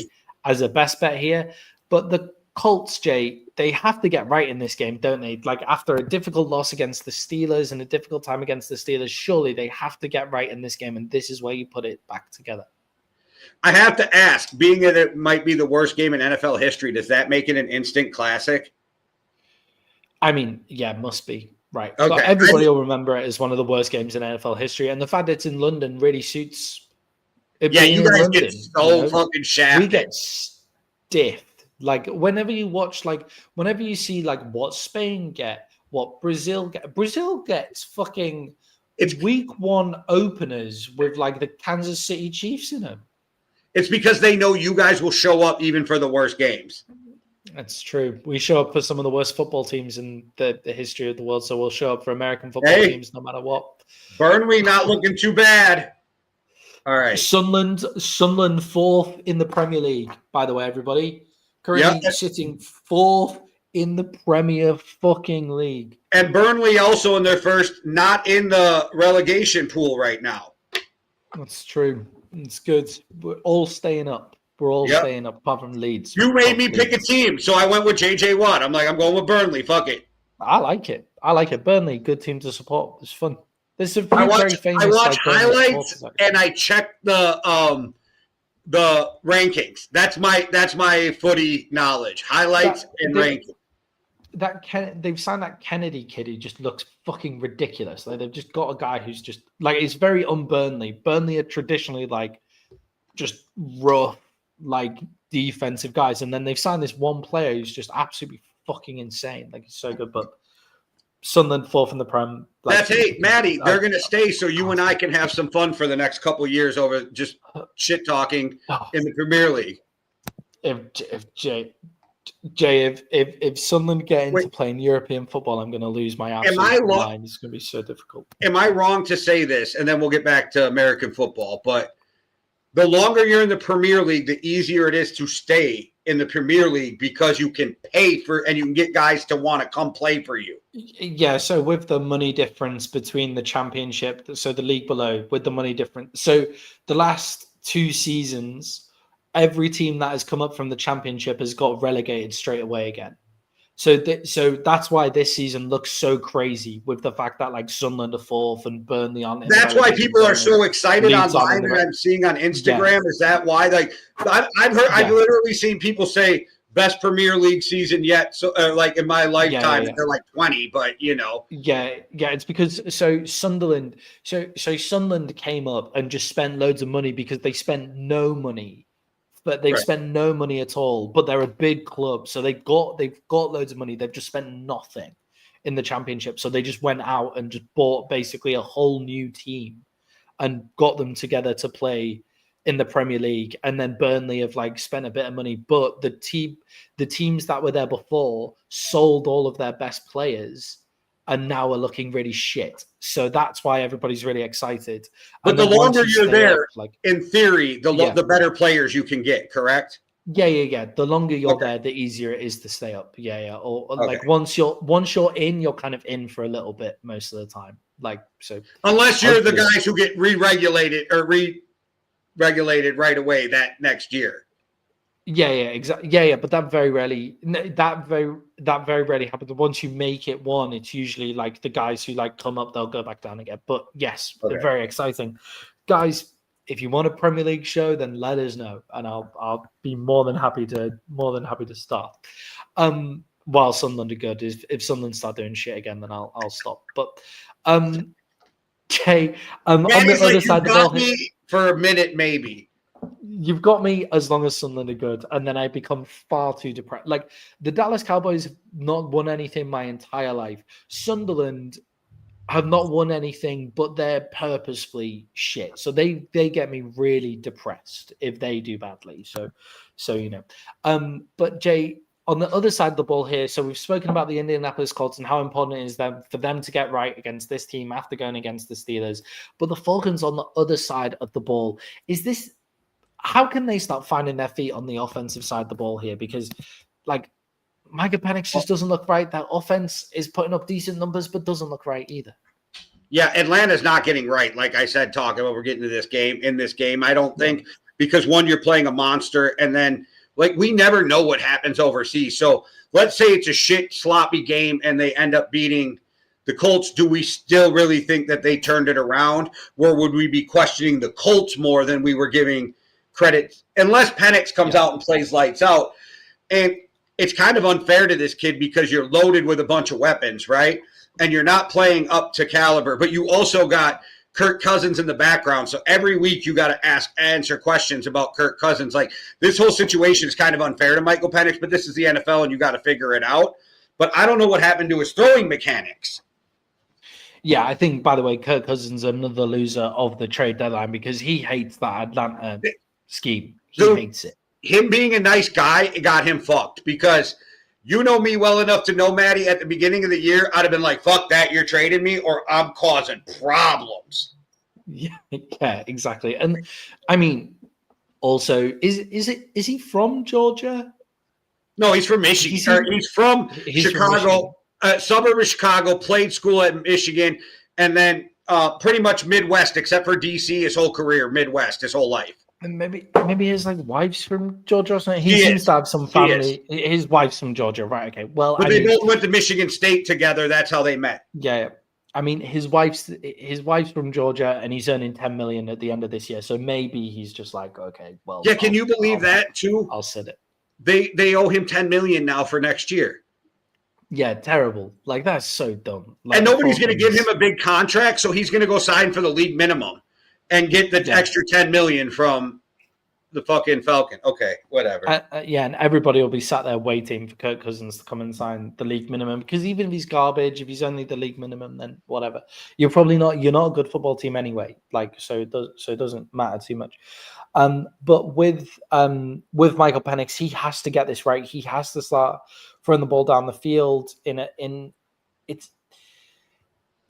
as a best bet here. But the Colts, Jay, they have to get right in this game, don't they? Like after a difficult loss against the Steelers and a difficult time against the Steelers, surely they have to get right in this game, and this is where you put it back together. I have to ask, being that it might be the worst game in NFL history, does that make it an instant classic? I mean, yeah, must be. Right. Okay. But everybody will remember it as one of the worst games in NFL history, and the fact that it's in London really suits it. Yeah, being you guys in London, get so fucking shafted. We get stiffed. Like whenever you watch, like whenever you see like what Spain get, what Brazil gets fucking week 1 openers with like the Kansas City Chiefs in them. It's because they know you guys will show up even for the worst games. That's true. We show up for some of the worst football teams in the history of the world, so we'll show up for American football teams no matter what. Burnley not looking too bad. All right. Sunderland 4th in the Premier League, by the way, everybody. Currently sitting 4th in the Premier fucking League. And Burnley also in their first, not in the relegation pool right now. That's true. It's good. We're all staying up. We're all staying up, apart from Leeds. You made me pick a team, so I went with JJ Watt. I'm like, I'm going with Burnley. Fuck it. I like it. Burnley, good team to support. It's fun. There's a I very famous. I watch highlights and I check the rankings. That's my footy knowledge. Highlights and rankings. They've signed that Kennedy kid who just looks fucking ridiculous. Like they've just got a guy who's just like it's very un-Burnley. Burnley are traditionally like just rough, like defensive guys, and then they've signed this one player who's just absolutely fucking insane. Like he's so good. But Sunderland 4th in the Prem. Like, Maddie. They're gonna stay, so you and I can have some fun for the next couple of years over just shit talking in the Premier League. If Sunderland get into playing European football, I'm going to lose my absolute mind. It's going to be so difficult. Am I wrong to say this? And then we'll get back to American football. But the longer you're in the Premier League, the easier it is to stay in the Premier League because you can pay for and you can get guys to want to come play for you. Yeah, so with the money difference between the Championship, so the league below, with the money difference. So the last 2 seasons, every team that has come up from the Championship has got relegated straight away again. So that's why this season looks so crazy with the fact that like Sunderland are 4th and Burnley aren't. That's why people are so excited online and I'm seeing on Instagram. Yeah. Is that why? Like I've literally seen people say best Premier League season yet. So like in my lifetime, they're like 20, but you know. Yeah. It's because Sunderland came up and just spent loads of money because they spent no money. But they've spent no money at all. But they're a big club, so they've got loads of money. They've just spent nothing in the Championship. So they just went out and just bought basically a whole new team and got them together to play in the Premier League. And then Burnley have like spent a bit of money, but the teams that were there before sold all of their best players and now are looking really shit. So that's why everybody's really excited. But the longer you're there, in theory, the better players you can get, correct? Yeah. The longer you're there, the easier it is to stay up. Yeah. Or like once you're in, you're kind of in for a little bit most of the time. Like so, unless you're the guys who get re-regulated right away that next year. Yeah, exactly. Yeah, but that very rarely happens. Once you make it one, it's usually like the guys who like come up, they'll go back down again. But yes, they're very exciting, guys. If you want a Premier League show, then let us know, and I'll be more than happy to start. While Sunderland are good, if Sunderland start doing shit again, then I'll stop. But Jay, on the Daddy's other like, you side of the got ball, me for a minute, maybe. you've got me as long as Sunderland are good, and then I become far too depressed. Like the Dallas Cowboys have not won anything my entire life. Sunderland have not won anything, but they're purposefully shit. So they get me really depressed if they do badly. So you know. But Jay, on the other side of the ball here, so we've spoken about the Indianapolis Colts and how important it is for them to get right against this team after going against the Steelers. But the Falcons on the other side of the ball, how can they start finding their feet on the offensive side of the ball here? Because like Micah Penix just doesn't look right. That offense is putting up decent numbers, but doesn't look right either. Yeah, Atlanta's not getting right. Like I said, talking about we're getting to this game. In this game, I don't think, because one, you're playing a monster, and then like we never know what happens overseas. So let's say it's a shit, sloppy game and they end up beating the Colts. Do we still really think that they turned it around? Or would we be questioning the Colts more than we were giving credit? Unless Penix comes out and plays lights out. And it's kind of unfair to this kid because you're loaded with a bunch of weapons, right? And you're not playing up to caliber, but you also got Kirk Cousins in the background. So every week you got to answer questions about Kirk Cousins. Like this whole situation is kind of unfair to Michael Penix, but this is the NFL and you got to figure it out. But I don't know what happened to his throwing mechanics. Yeah, I think, by the way, Kirk Cousins is another loser of the trade deadline because he hates that Atlanta scheme. He hates it. Him being a nice guy, it got him fucked because you know me well enough to know, Maddie, at the beginning of the year, I'd have been like, fuck that, you're trading me or I'm causing problems. Yeah, exactly. And I mean, also, is he from Georgia? No, he's from Michigan. He's from Chicago, suburb of Chicago, played school at Michigan, and then pretty much Midwest, except for DC, his whole career, Midwest, his whole life. And maybe his like wife's from Georgia or something. He seems to have some family. His wife's from Georgia, right? Okay. Well, but they both went to Michigan State together. That's how they met. Yeah. I mean, his wife's from Georgia, and he's earning $10 million at the end of this year. So maybe he's just like, okay, well. Yeah, can you believe that too? I'll sit it. They owe him $10 million now for next year. Yeah, terrible. Like that's so dumb. Like, and nobody's going to give him a big contract, so he's going to go sign for the league minimum and get the extra $10 million from the fucking Falcon. Okay, whatever. And everybody will be sat there waiting for Kirk Cousins to come and sign the league minimum, because even if he's garbage, if he's only the league minimum, then whatever. You're not a good football team anyway. Like so it doesn't matter too much. But with Michael Penix, he has to get this right. He has to start throwing the ball down the field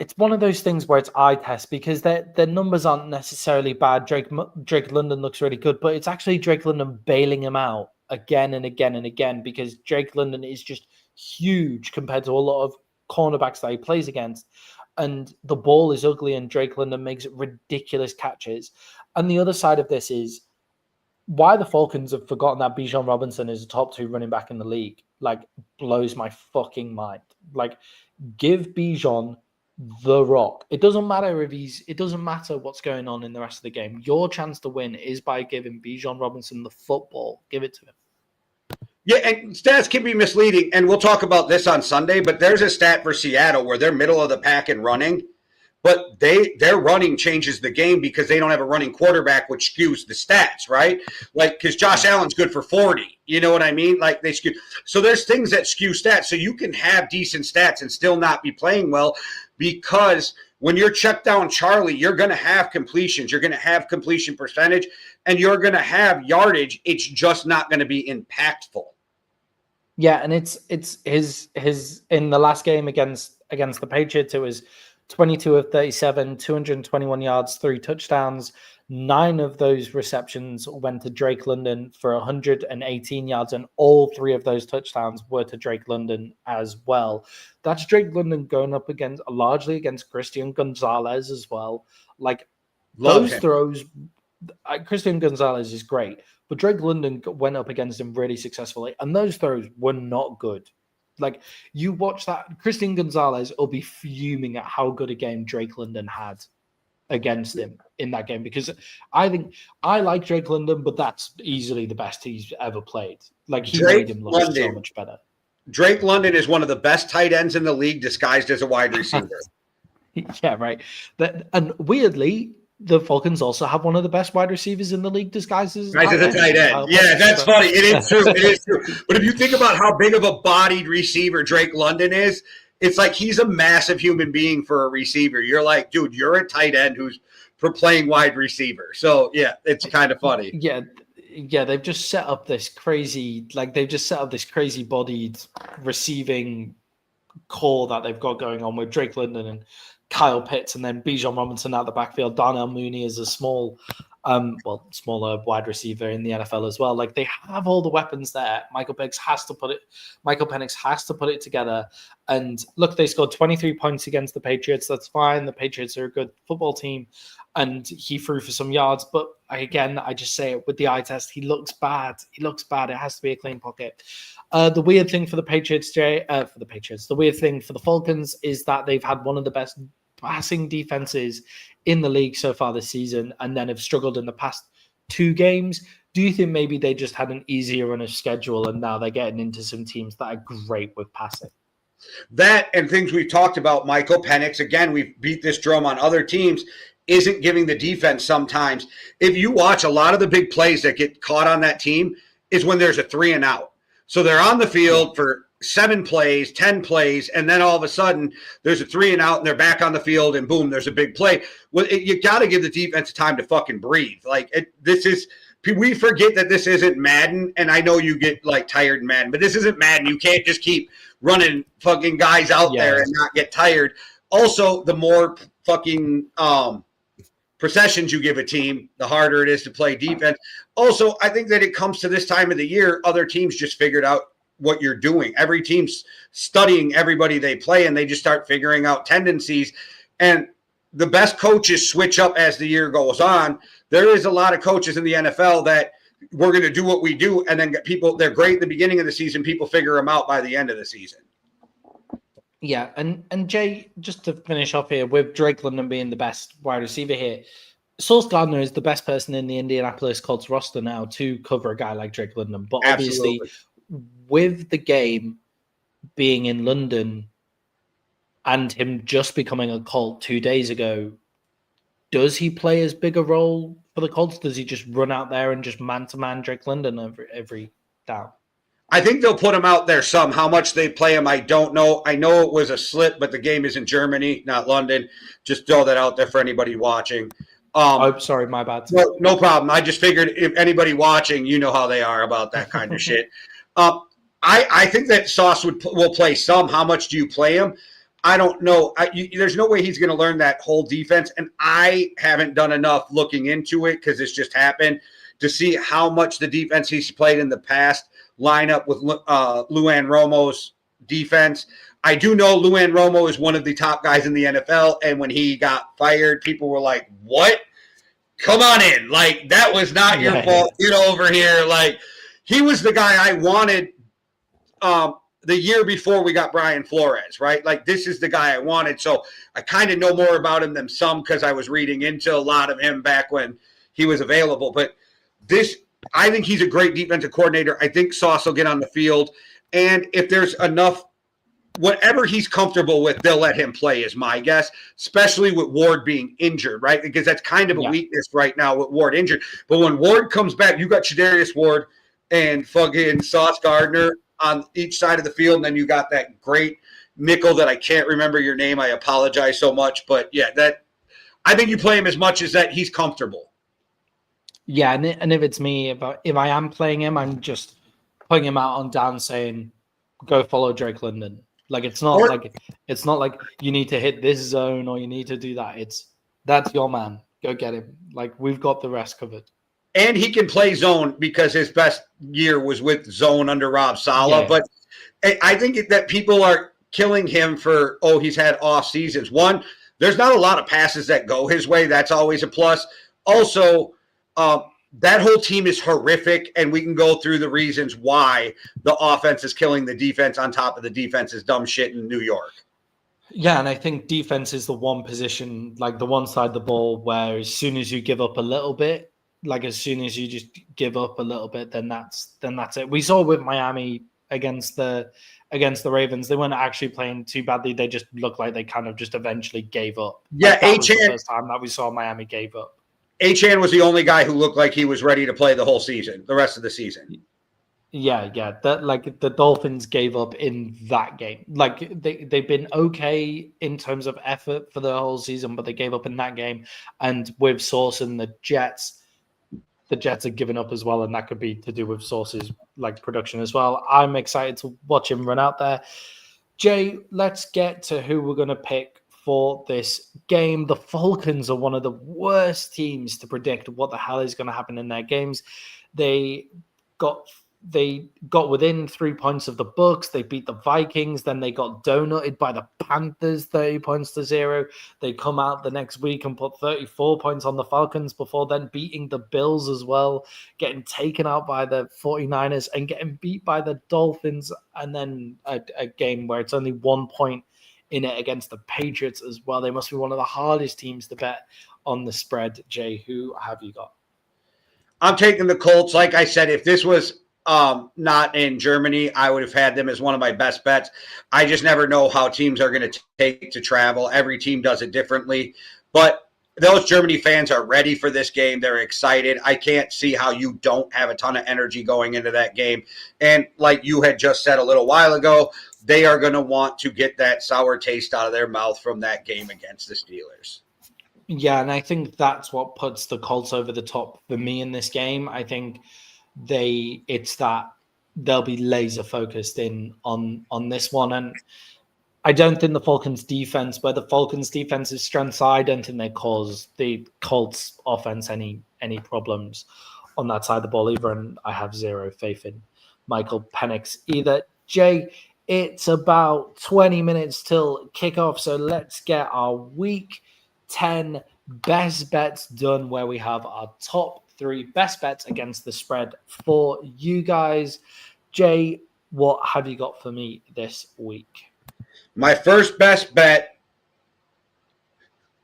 it's one of those things where it's eye test, because their numbers aren't necessarily bad. Drake London looks really good, but it's actually Drake London bailing him out again and again and again, because Drake London is just huge compared to a lot of cornerbacks that he plays against. And the ball is ugly, and Drake London makes ridiculous catches. And the other side of this is why the Falcons have forgotten that Bijan Robinson is a top 2 running back in the league. Like, blows my fucking mind. Like, give Bijan the rock. It doesn't matter it doesn't matter what's going on in the rest of the game. Your chance to win is by giving Bijan Robinson the football. Give it to him. Yeah, and stats can be misleading, and we'll talk about this on Sunday, but there's a stat for Seattle where they're middle of the pack in running, but their running changes the game because they don't have a running quarterback, which skews the stats, right? Like, because Josh Allen's good for 40. You know what I mean? Like, they skew. So there's things that skew stats. So you can have decent stats and still not be playing well, because when you're checked down Charlie, you're going to have completions. You're going to have completion percentage, and you're going to have yardage. It's just not going to be impactful. Yeah, and it's his in the last game against the Patriots, it was 22 of 37, 221 yards, 3 touchdowns. 9 of those receptions went to Drake London for 118 yards, and all 3 of those touchdowns were to Drake London as well. That's Drake London going up largely against Christian Gonzalez as well. Like, those throws, Christian Gonzalez is great, but Drake London went up against him really successfully, and those throws were not good. Like, you watch that, Christian Gonzalez will be fuming at how good a game Drake London had against him in that game, because I think I like Drake London, but that's easily the best he's ever played. Like, he made him look so much better. Drake London is one of the best tight ends in the league disguised as a wide receiver. Yeah, right. And weirdly, the Falcons also have one of the best wide receivers in the league disguised as a Right, as a tight end. Kyle Yeah, Pitts. that's funny. It is true. It is true. But if you think about how big of a bodied receiver Drake London is, it's like he's a massive human being for a receiver. You're like, dude, you're a tight end who's for playing wide receiver. So yeah, it's kind of funny. Yeah, they've just set up this crazy, bodied receiving core that they've got going on with Drake London and Kyle Pitts, and then Bijan Robinson out the backfield. Darnell Mooney is a smaller wide receiver in the NFL as well. Like, they have all the weapons there. Michael Penix has to put it together. And look, they scored 23 points against the Patriots. That's fine. The Patriots are a good football team, and he threw for some yards. But I just say it with the eye test. He looks bad. It has to be a clean pocket. The weird thing for the Patriots, the weird thing for the Falcons is that they've had one of the best passing defenses in the league so far this season, and then have struggled in the past 2 games. Do you think maybe they just had an easier run of schedule, and now they're getting into some teams that are great with passing? That and things we've talked about, Michael Penix, again, we've beat this drum on other teams, isn't giving the defense sometimes. If you watch a lot of the big plays that get caught on that team is when there's a 3 and out. So they're on the field for 7 plays, 10 plays, and then all of a sudden there's a 3 and out and they're back on the field and boom, there's a big play. Well, you got to give the defense time to fucking breathe. We forget that this isn't Madden, and I know you get like tired in Madden, but this isn't Madden. You can't just keep running fucking guys out there and not get tired. Also, the more fucking possessions you give a team, the harder it is to play defense. Also, I think that it comes to this time of the year, other teams just figured out what you're doing. Every team's studying everybody they play, and they just start figuring out tendencies. And the best coaches switch up as the year goes on. There is a lot of coaches in the NFL that we're going to do what we do, and then get people, they're great at the beginning of the season. People figure them out by the end of the season. Yeah, and Jay, just to finish off here, with Drake London being the best wide receiver here, Sauce Gardner is the best person in the Indianapolis Colts roster now to cover a guy like Drake London. But obviously, with the game being in London and him just becoming a Colt 2 days ago, does he play as big a role for the Colts? Does he just run out there and just man-to-man Drake London every down? I think they'll put him out there some. How much they play him, I don't know. I know it was a slip, but the game is in Germany, not London. Just throw that out there for anybody watching. Sorry, my bad. No problem. I just figured if anybody watching, you know how they are about that kind of shit. I think that Sauce will play some. How much do you play him? I don't know. There's no way he's going to learn that whole defense, and I haven't done enough looking into it because it's just happened to see how much the defense he's played in the past line up with Luan Romo's defense. I do know Luan Romo is one of the top guys in the NFL, and when he got fired, people were like, what? Come on in. Like, that was not your fault. Get over here. Like, he was the guy I wanted the year before we got Brian Flores, right? Like, this is the guy I wanted. So I kind of know more about him than some because I was reading into a lot of him back when he was available. But I think he's a great defensive coordinator. I think Sauce will get on the field. And if there's enough, whatever he's comfortable with, they'll let him play is my guess, especially with Ward being injured, right? Because that's kind of a weakness right now with Ward injured. But when Ward comes back, you got Tre'Davious Ward and fucking Sauce Gardner on each side of the field, and then you got that great nickel that I can't remember your name. I apologize so much. But, yeah, I think you play him as much as that he's comfortable. Yeah, and if it's me, if I am playing him, I'm just putting him out on down saying, go follow Drake London. Like, it's not like you need to hit this zone or you need to do that. That's your man. Go get him. Like, we've got the rest covered. And he can play zone because his best year was with zone under Rob Saleh. Yeah. But I think that people are killing him for, he's had off seasons. One, there's not a lot of passes that go his way. That's always a plus. Also, that whole team is horrific, and we can go through the reasons why the offense is killing the defense on top of the defense's dumb shit in New York. Yeah, and I think defense is the one position, like the one side of the ball, where as soon as you give up a little bit, then that's it. We saw with Miami against the Ravens. They weren't actually playing too badly. They just looked like they kind of just eventually gave up. Yeah, like that was the first time that we saw Miami gave up. Achane was the only guy who looked like he was ready to play the whole season, the rest of the season. Yeah. That like the Dolphins gave up in that game. Like they've been okay in terms of effort for the whole season, but they gave up in that game. And with Sauce and the Jets have given up as well, and that could be to do with Sauce's like production as well. I'm excited to watch him run out there. Jay, let's get to who we're going to pick for this game. The Falcons are one of the worst teams to predict what the hell is going to happen in their games. They got within 3 points of the Bucs. They beat the Vikings. Then they got donutted by the Panthers 30-0. They come out the next week and put 34 points on the Falcons before then beating the Bills as well, getting taken out by the 49ers and getting beat by the Dolphins. And then a game where it's only 1 point in it against the Patriots as well. They must be one of the hardest teams to bet on the spread. Jay, who have you got? I'm taking the Colts. Like I said, if this was not in Germany, I would have had them as one of my best bets. I just never know how teams are going to take to travel. Every team does it differently. But those Germany fans are ready for this game. They're excited. I can't see how you don't have a ton of energy going into that game. And like you had just said a little while ago, they are going to want to get that sour taste out of their mouth from that game against the Steelers. Yeah, and I think that's what puts the Colts over the top for me in this game. I think it's that they'll be laser focused in on this one. And I don't think the Falcons defense, where the Falcons defense is strengths, I don't think they cause the Colts offense any problems on that side of the ball either. And I have zero faith in Michael Penix either. Jay, it's about 20 minutes till kickoff. So let's get our week 10 best bets done, where we have our top 3 best bets against the spread for you guys. Jay, what have you got for me this week? My first best bet,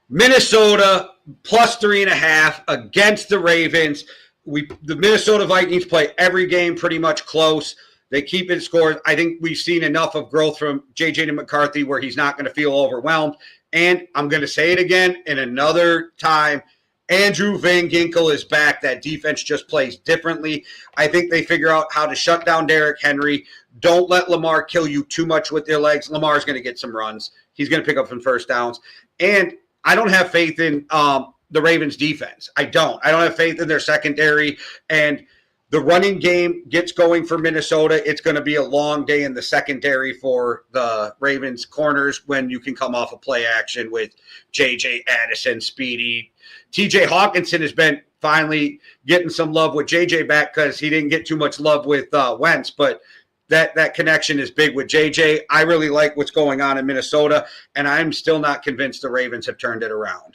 Minnesota plus 3.5 against the Ravens. The Minnesota Vikings play every game pretty much close. They keep it scores. I think we've seen enough of growth from J.J. McCarthy where he's not going to feel overwhelmed. And I'm going to say it again in another time, Andrew Van Ginkel is back. That defense just plays differently. I think they figure out how to shut down Derrick Henry. Don't let Lamar kill you too much with their legs. Lamar's going to get some runs. He's going to pick up some first downs. And I don't have faith in the Ravens defense. I don't have faith in their secondary. And the running game gets going for Minnesota. It's going to be a long day in the secondary for the Ravens corners when you can come off a play action with J.J. Addison, Speedy. T.J. Hawkinson has been finally getting some love with J.J. back because he didn't get too much love with Wentz, but that connection is big with J.J. I really like what's going on in Minnesota, and I'm still not convinced the Ravens have turned it around.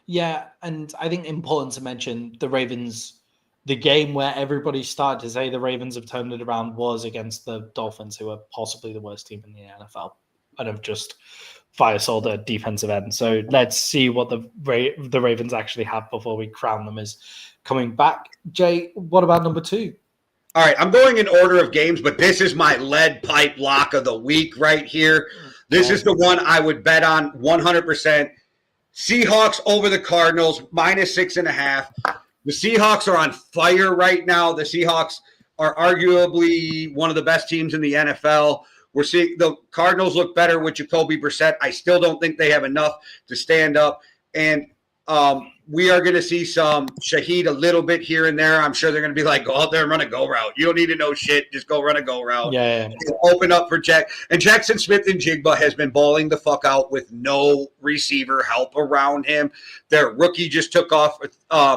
Yeah, and I think important to mention the Ravens. The game where everybody started to say the Ravens have turned it around was against the Dolphins, who are possibly the worst team in the NFL and have just fire-sold their defensive end. So let's see what the Ravens actually have before we crown them as coming back. Jay, what about number 2? All right, I'm going in order of games, but this is my lead pipe lock of the week right here. This is the one I would bet on 100%. Seahawks over the Cardinals, minus 6.5. The Seahawks are on fire right now. The Seahawks are arguably one of the best teams in the NFL. We're seeing the Cardinals look better with Jacoby Brissett. I still don't think they have enough to stand up. And we are going to see some Shaheed a little bit here and there. I'm sure they're going to be like, go out there and run a go route. You don't need to know shit. Just go run a go route. Yeah. Open up for Jack. And Jackson Smith-Njigba has been balling the fuck out with no receiver help around him. Their rookie just took off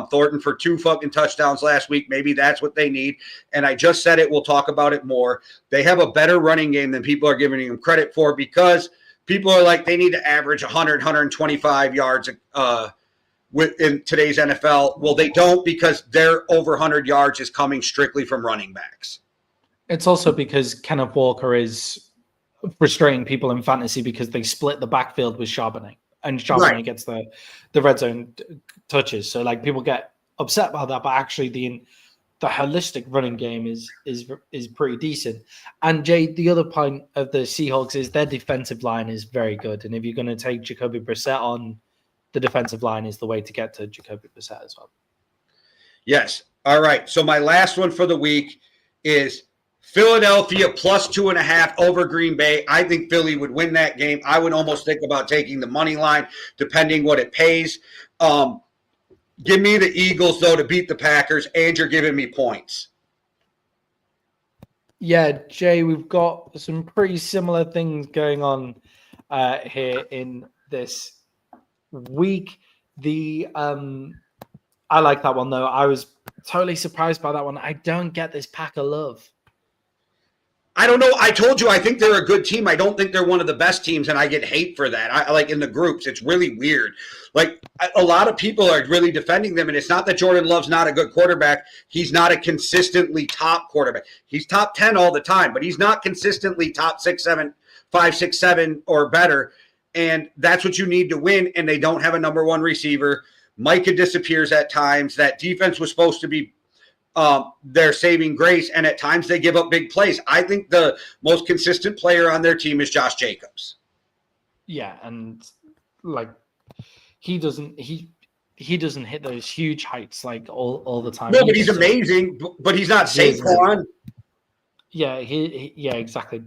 Thornton for 2 fucking touchdowns last week. Maybe that's what they need. And I just said it. We'll talk about it more. They have a better running game than people are giving them credit for because people are like, they need to average 100, 125 yards in today's NFL. Well, they don't because their over 100 yards is coming strictly from running backs. It's also because Kenneth Walker is frustrating people in fantasy because they split the backfield with Charbonnet, and Charbonnet gets the red zone touches. So like people get upset about that, but actually the holistic running game is pretty decent. And Jay, the other point of the Seahawks is their defensive line is very good. And if you're going to take Jacoby Brissett on, the defensive line is the way to get to Jacoby Brissett as well. Yes. All right. So my last one for the week is Philadelphia plus 2.5 over Green Bay. I think Philly would win that game. I would almost think about taking the money line, depending what it pays. Give me the Eagles, though, to beat the Packers, and you're giving me points. Yeah, Jay, we've got some pretty similar things going on here in this week. I like that one, though. I was totally surprised by that one. I don't get this Packer love. I don't know. I told you I think they're a good team. I don't think they're one of the best teams, and I get hate for that. I like in the groups. It's really weird. Like a lot of people are really defending them, and it's not that Jordan Love's not a good quarterback. He's not a consistently top quarterback. He's top 10 all the time, but he's not consistently top 6, 7, 5, 6, 7 or better. And that's what you need to win. And they don't have a number one receiver. Micah disappears at times. That defense was supposed to be their saving grace, and at times they give up big plays. I think the most consistent player on their team is Josh Jacobs. Yeah, and like he doesn't hit those huge heights like all the time. No, but he's amazing, but he's not Saquon. Yeah, yeah, exactly.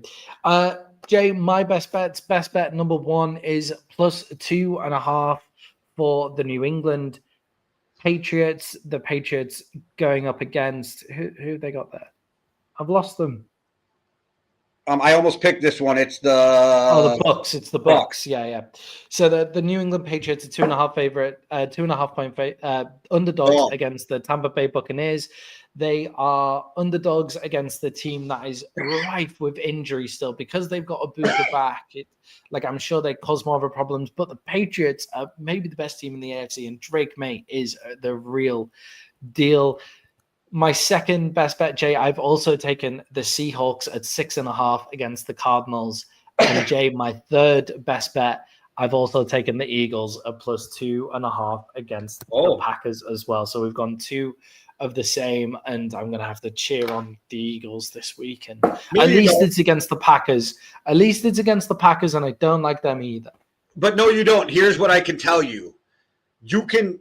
Jay, my best bet number one is plus 2.5 for the New England Patriots. The Patriots going up against who they got there? I've lost them. I almost picked this one. It's the Bucks. It's the Bucks. Yeah. So the New England Patriots are 2.5 favorite, 2.5 point underdogs against the Tampa Bay Buccaneers. They are underdogs against the team that is rife with injury still because they've got a Booker back. I'm sure they cause more of a problems, but the Patriots are maybe the best team in the AFC, and Drake May is the real deal. My second best bet, Jay, I've also taken the Seahawks at 6.5 against the Cardinals. And Jay, my third best bet, I've also taken the Eagles at plus 2.5 against the Packers as well. So we've gone two of the same, and I'm going to have to cheer on the Eagles this week. And at least it's against the Packers. At least it's against the Packers, and I don't like them either. But no, you don't. Here's what I can tell you. You can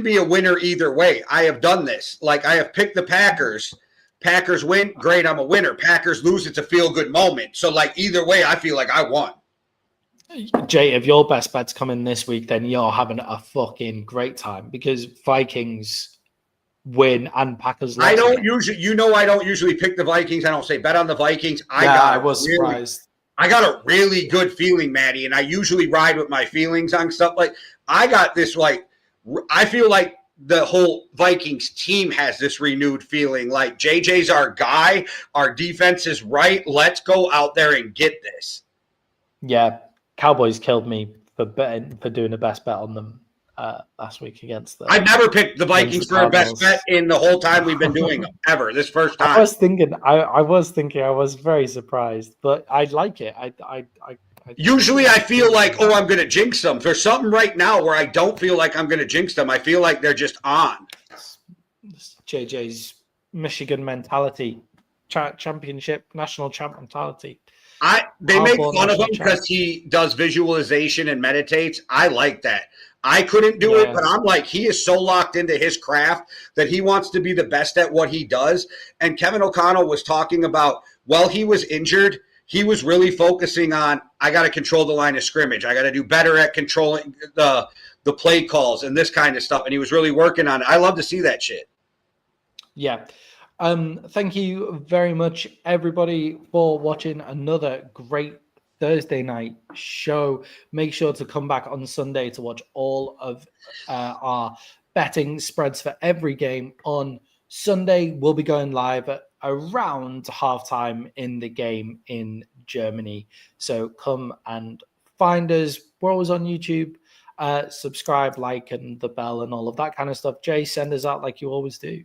be a winner either way. I have done this. Like, I have picked the Packers. Packers win, great, I'm a winner. Packers lose, it's a feel-good moment. So, like, either way, I feel like I won. Jay, if your best bets come in this week, then you're having a fucking great time because Vikings win and Packers lose. I don't usually pick the Vikings. I don't say bet on the Vikings. I was surprised. I got a really good feeling, Maddie, and I usually ride with my feelings on stuff. Like, I got this, like, I feel like the whole Vikings team has this renewed feeling. Like, JJ's our guy. Our defense is right. Let's go out there and get this. Yeah, Cowboys killed me for doing the best bet on them last week against them. I've never picked the Vikings for a best bet in the whole time we've been doing them, ever. This first time. I was very surprised, but I like it. Usually I feel like, I'm going to jinx them. There's something right now where I don't feel like I'm going to jinx them. I feel like they're just on. JJ's Michigan mentality, championship, national champ mentality. They make fun of him because he does visualization and meditates. I like that. I couldn't do it, but I'm like, he is so locked into his craft that he wants to be the best at what he does. And Kevin O'Connell was talking about, while he was injured, he was really focusing on, I got to control the line of scrimmage. I got to do better at controlling the play calls and this kind of stuff. And he was really working on it. I love to see that shit. Yeah. Thank you very much, everybody, for watching another great Thursday night show. Make sure to come back on Sunday to watch all of our betting spreads for every game on Sunday. We'll be going live at around halftime in the game in Germany. So come and find us. We're always on YouTube. Subscribe, like, and the bell and all of that kind of stuff. Jay, send us out like you always do.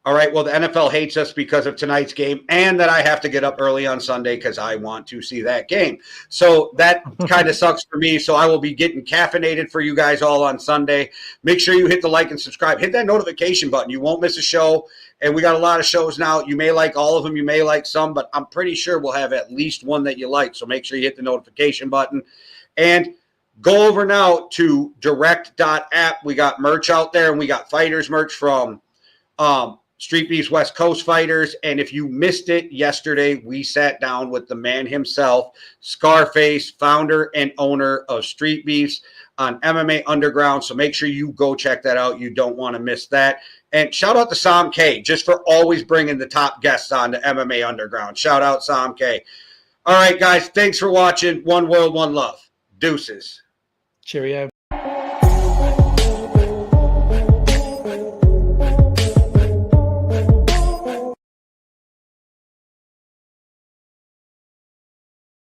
All right, well, the NFL hates us because of tonight's game and that I have to get up early on Sunday because I want to see that game. So that kind of sucks for me. So I will be getting caffeinated for you guys all on Sunday. Make sure you hit the like and subscribe. Hit that notification button. You won't miss a show. And we got a lot of shows now. You may like all of them. You may like some, but I'm pretty sure we'll have at least one that you like. So make sure you hit the notification button. And go over now to direct.app. We got merch out there, and we got fighters merch from Street Beef's West Coast Fighters. And if you missed it yesterday, we sat down with the man himself, Scarface, founder and owner of Street Beefs on MMA Underground. So make sure you go check that out. You don't want to miss that. And shout out to Sam K just for always bringing the top guests on to MMA Underground. Shout out Sam K. All right, guys. Thanks for watching. One world, one love. Deuces. Cheerio.